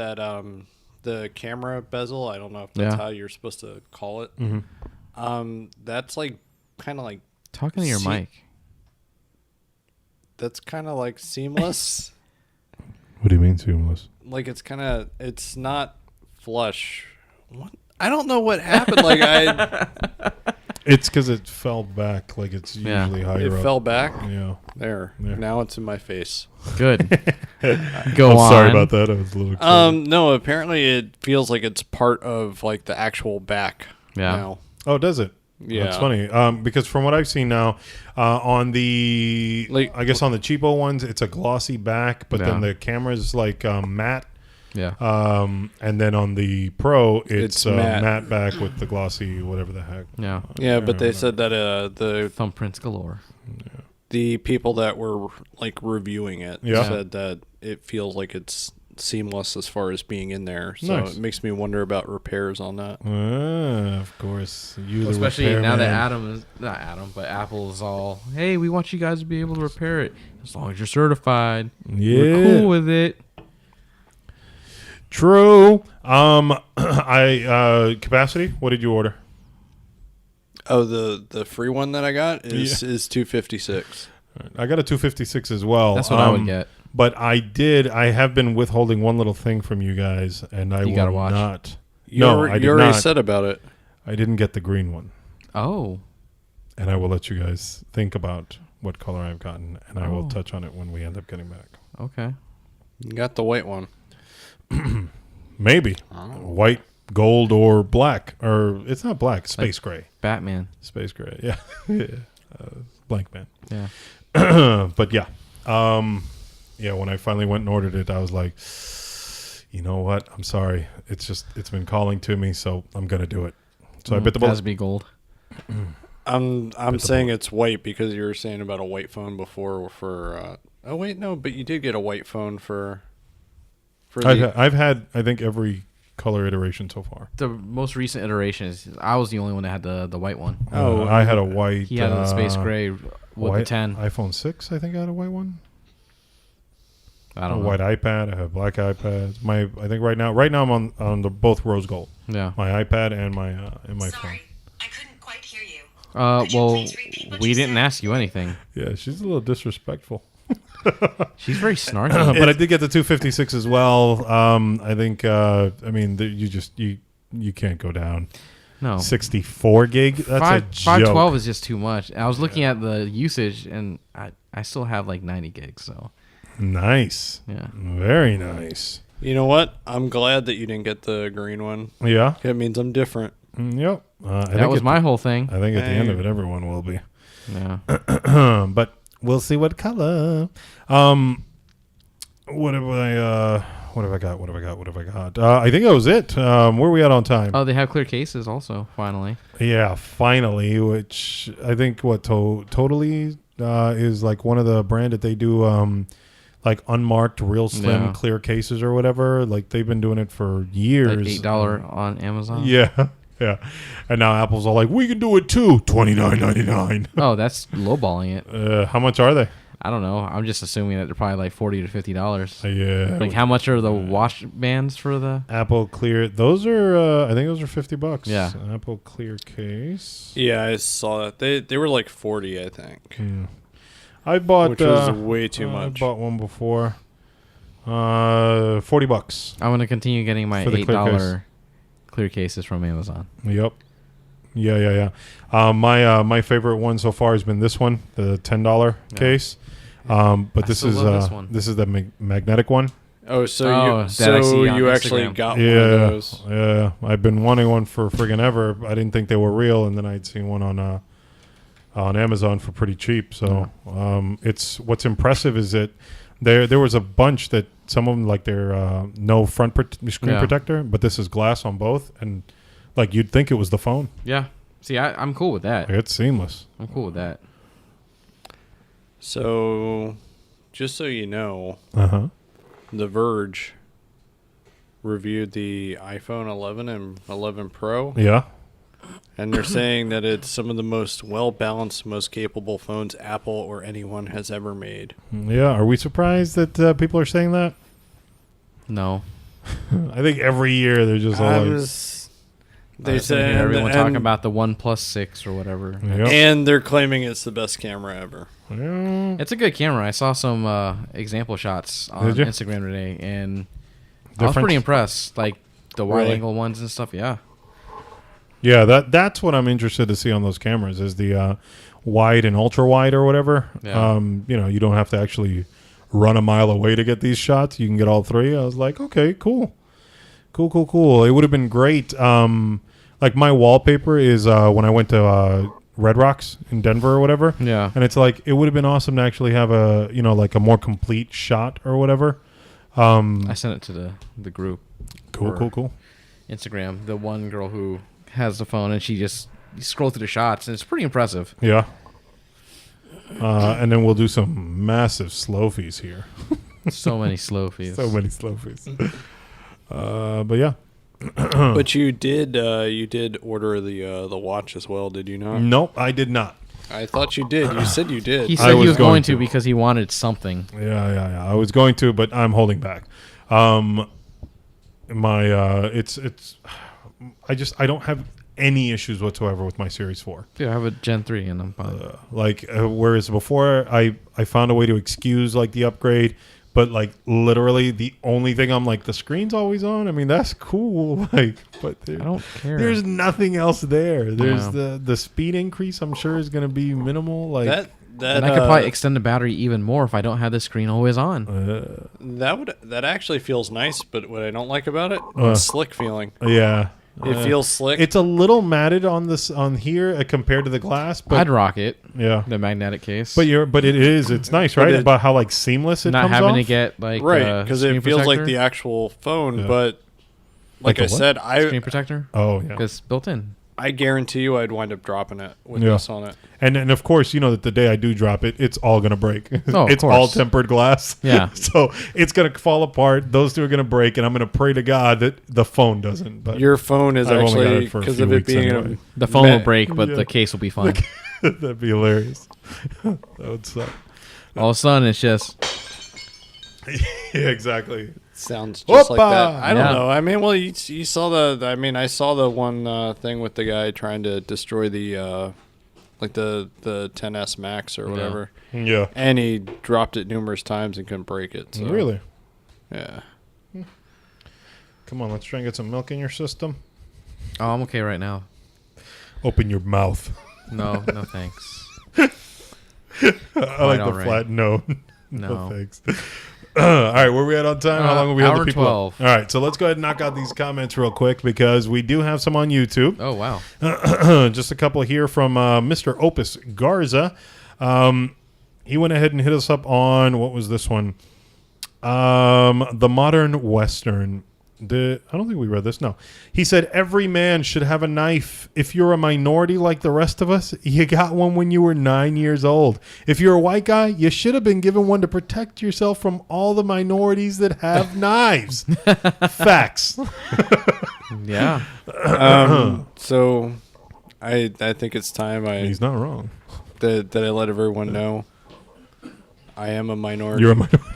the camera bezel, I don't know if that's Yeah. how you're supposed to call it. Mm-hmm. That's like kind of like Talking to your See- mic. that's kind of like seamless. What do you mean seamless? Like it's not flush. What? I don't know what happened. Like I It's because it fell back like it's Yeah. usually higher It up. fell back. Yeah. There. Yeah. Now it's in my face. Good. Go I'm on. sorry about that. I was a little excited. No, apparently it feels like it's part of like the actual back. Yeah. Now. Oh, does it? Yeah. That's funny. Because from what I've seen now, on the Like- I guess on the cheapo ones, it's a glossy back, but then Yeah. the camera's like matte. Yeah. And then on the Pro, it's It's matte. matte back with the glossy whatever the heck. Yeah. Yeah, but they Yeah. said that the Thumbprints galore. people that were like reviewing it Yeah. said that it feels like it's seamless as far as being in there. So Nice. it makes me wonder about repairs on that. Of course. You, the Especially now that repairman. but Apple is all, hey, we want you guys to be able to repair it as long as you're certified. Yeah. We're cool with it. True. Capacity. What did you order? Oh, the free one that I got is 256. I got a 256 as well. That's what I would get. But I have been withholding one little thing from you guys, and I You gotta will watch. not. You No, already- I did you already not. said about it. I didn't get the green one, Oh. and I will let you guys think about what color I've gotten, and I will Oh. touch on it when we end up getting back. Okay. You got the white one. Maybe white, gold, or black, or it's not black. Space gray. Batman. Space gray. Yeah, yeah. Blank man. Yeah. But yeah, yeah. When I finally went and ordered it, I was like, you know what? I'm sorry. It's been calling to me, so I'm gonna do it. So I bit the Has bullet. to be gold. I'm the saying it's white because you were saying about a white phone before for. Oh wait, no, but you did get a white phone for. I've had I think every color iteration so far. The most recent iteration is I was the only one that had the white one. Oh, I had a white. He had the space gray with white the 10. iPhone 6. I think I had a white one. I A don't know. white iPad. I have black iPads. I think right now I'm on the both rose gold. Yeah. My iPad and my phone. Sorry, I couldn't quite hear you. Well, please repeat what we you didn't said? ask you anything. Yeah, she's a little disrespectful. She's very snarky. But I did get the 256 as well. I think. I mean, you can't go down. No. 64 gig. That's a joke. 512 is just too much. I was looking at the usage, and I still have like 90 gigs. So Nice. yeah. Very nice. You know what? I'm glad that you didn't get the green one. Yeah. It means I'm different. Yep. That was my whole thing. I think at the end of it, everyone will be. Yeah. But we'll see what color. What have I got? I think that was it. Where are we at on time? Oh, they have clear cases also. Finally. Yeah, finally. Which I think totally is like one of the brand that they do like unmarked, real slim, Yeah. clear cases or whatever. Like they've been doing it for years. Like $8 on Amazon. Yeah, yeah. And now Apple's all like, we can do it too. $29.99. Oh, that's lowballing it. How much are they? I don't know. I'm just assuming that they're probably like $40 to $50. Yeah. Like how much are the wash bands for the? Apple Clear. Those are. I think those are $50. Yeah. Apple Clear case. Yeah, I saw that. They were like 40, I think, I bought. which was way too much. I bought one before. $40. I'm gonna continue getting my For the clear $8 clear cases from Amazon. Yep. Yeah. My favorite one so far has been this one, the $10 case. But this still is love this one. this is the magnetic one. Oh, so Oh, you that I see on you actually Instagram. got one of those. Yeah. I've been wanting one for friggin' ever. I didn't think they were real, and then I'd seen one on Amazon for pretty cheap. So it's what's impressive is that there was a bunch that some of them like they're no front screen Yeah. protector, but this is glass on both, and like you'd think it was the phone. Yeah. See, I'm cool with that. Like, it's seamless. I'm cool with that. So, just so you know, The Verge reviewed the iPhone 11 and 11 Pro, Yeah. and they're saying that it's some of the most well-balanced, most capable phones Apple or anyone has ever made. Yeah. Are we surprised that people are saying that? No. I think every year they're just all like, They I say hear everyone and, talking about the OnePlus 6 or whatever. Yep. and they're claiming it's the best camera ever. Yeah. It's a good camera. I saw some example shots on Did you? Instagram today, and I was Different? pretty impressed. Like the wide Really? angle ones and stuff. Yeah. Yeah, that's what I'm interested to see on those cameras is the wide and ultra wide or whatever. Yeah. You don't have to actually run a mile away to get these shots. You can get all three. I was like, okay, cool. It would have been great. Like my wallpaper is when I went to Red Rocks in Denver or whatever. Yeah. And it's like it would have been awesome to actually have a like a more complete shot or whatever. I sent it to the group. Cool. Instagram. The one girl who has the phone and she just scrolls through the shots and it's pretty impressive. Yeah. And then we'll do some massive slow-fies here. So many slow feeds. So many slow-fies. But yeah. But you did order the watch as well, did you not? Nope, I did not. I thought you did. You said you did. He I said he was was going going to. to because he wanted something. Yeah. I was going to, but I'm holding back. I don't have any issues whatsoever with my Series 4. Yeah, I have a Gen 3 and I'm fine. Whereas before I found a way to excuse like the upgrade, but like literally the only thing I'm like the screen's always on. I mean that's cool, like, but I don't care. there's nothing else there. There's Yeah. the speed increase. I'm sure is going to be minimal. Like that and I could probably extend the battery even more if I don't have the screen always on. that actually feels nice, but what I don't like about it, slick feeling. yeah. It feels slick. It's a little matted on here compared to the glass, but I'd rock it. yeah. The magnetic case. But it's nice, right? About how like seamless it not comes having off. to get like right, because screen it feels like protector. the actual phone, Yeah. but Like like a I what? said, screen protector. Oh yeah. Because built in. I guarantee you I'd wind up dropping it with Yeah. this on it. And of course, you know that the day I do drop it, it's all gonna break. Oh, of it's all course. tempered glass. Yeah. So it's gonna fall apart. Those two are gonna break, and I'm gonna pray to God that the phone doesn't. But Your phone is I've only got actually it for a because few of it weeks being anyway. The phone will Ma- break, but Yeah. the case will be fine. that'd be hilarious. That would suck. All of a sudden, it's just Yeah, exactly. sounds just like that. Hoppa! I don't Yeah. know. I mean, well, you saw I saw the one thing with the guy trying to destroy the like the 10s Max or Yeah. whatever, Yeah. and he dropped it numerous times and couldn't break it. So, Really? Yeah. Come on, let's try and get some milk in your system. oh, I'm okay right now. Open your mouth. No thanks. I like the all right. flat no. No. Thanks. All right, where are we at on time? How long have we had the hour people? 12. All right, so let's go ahead and knock out these comments real quick because we do have some on YouTube. Oh wow. Just a couple here from Mr. Opus Garza. He went ahead and hit us up on, what was this one? The Modern Western. I don't think we read this. No. He said, every man should have a knife. If you're a minority like the rest of us, you got one when you were 9 years old. If you're a white guy, you should have been given one to protect yourself from all the minorities that have knives. Facts. Yeah. So, I think it's time He's not wrong. that I let everyone know I am a minority. You're a minority.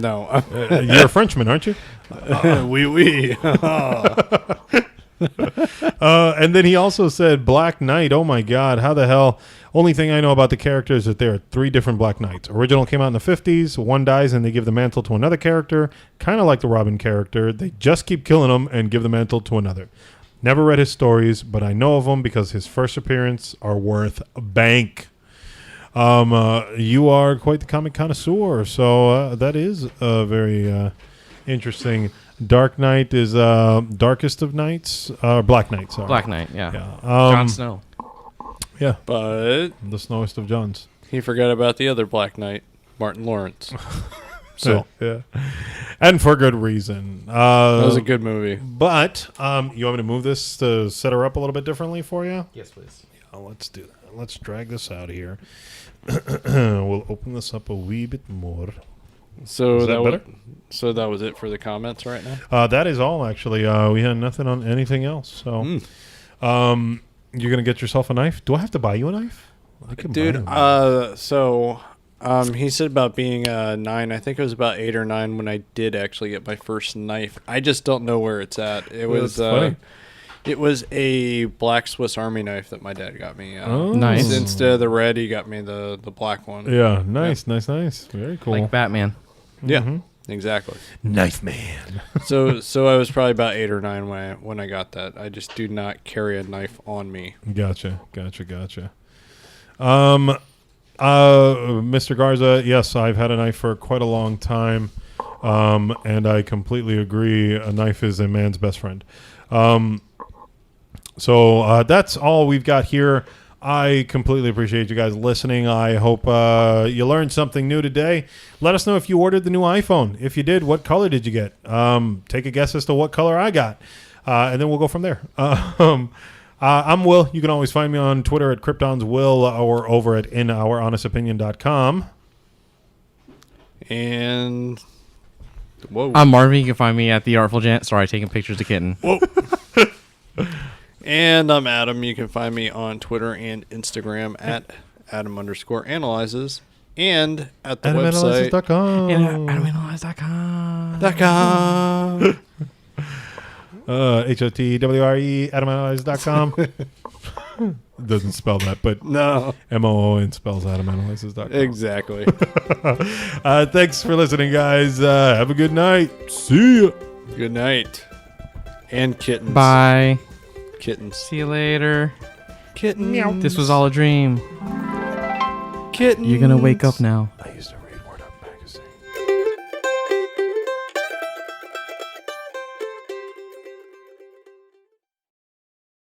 No. You're a Frenchman, aren't you? Oui. And then he also said Black Knight. Oh my God, how the hell? Only thing I know about the character is that there are 3 different Black Knights. Original came out in the 50s. One dies and they give the mantle to another character. Kind of like the Robin character. They just keep killing him and give the mantle to another. Never read his stories, but I know of him because his first appearance are worth a bank. You are quite the comic connoisseur, so that is very interesting. Dark Knight is Darkest of Nights, Black Knight. Sorry, Black Knight. Yeah. Yeah, Jon Snow. yeah, But the snowiest of Johns. he forgot about the other Black Knight, Martin Lawrence. So, yeah, and for good reason. that was a good movie. But you want me to move this to set her up a little bit differently for you? Yes, please. Yeah, let's do that. Let's drag this out here. We'll open this up a wee bit more. So Is that was, better? so that was it for the comments right now. That is all, actually. We had nothing on anything else. So, you're gonna get yourself a knife. Do I have to buy you a knife? I can buy you a Dude, knife. he said about being 9. I think it was about 8 or 9 when I did actually get my first knife. I just don't know where it's at. It was That's funny. it was a black Swiss Army knife that my dad got me. Oh. Nice. Instead of the red, he got me the black one. Yeah, nice. Very cool. Like Batman. Yeah. Mm-hmm. Exactly. Knife man. So I was probably about 8 or 9 when I got that. I just do not carry a knife on me. Gotcha. Mr. Garza, yes, I've had a knife for quite a long time, and I completely agree. A knife is a man's best friend. So that's all we've got here. I completely appreciate you guys listening. I hope you learned something new today. Let us know if you ordered the new iPhone. If you did, what color did you get? Take a guess as to what color I got, and then we'll go from there. I'm Will. You can always find me on Twitter at KryptonsWill or over at inouronestopinion.com. And whoa. I'm Marvin. You can find me at The Artful Gent. Sorry, taking pictures of kitten. Whoa. And I'm Adam. You can find me on Twitter and Instagram at Adam_analyzes and at the website AdamAnalyze.com. HOTWRE AdamAnalyze.com. Doesn't spell that, but No. MOON spells AdamAnalyzes.com. Exactly. Thanks for listening, guys. Have a good night. See ya. Good night. And kittens. Bye. Kittens. See you later. Kittens. This was all a dream. Kittens. You're gonna wake up now.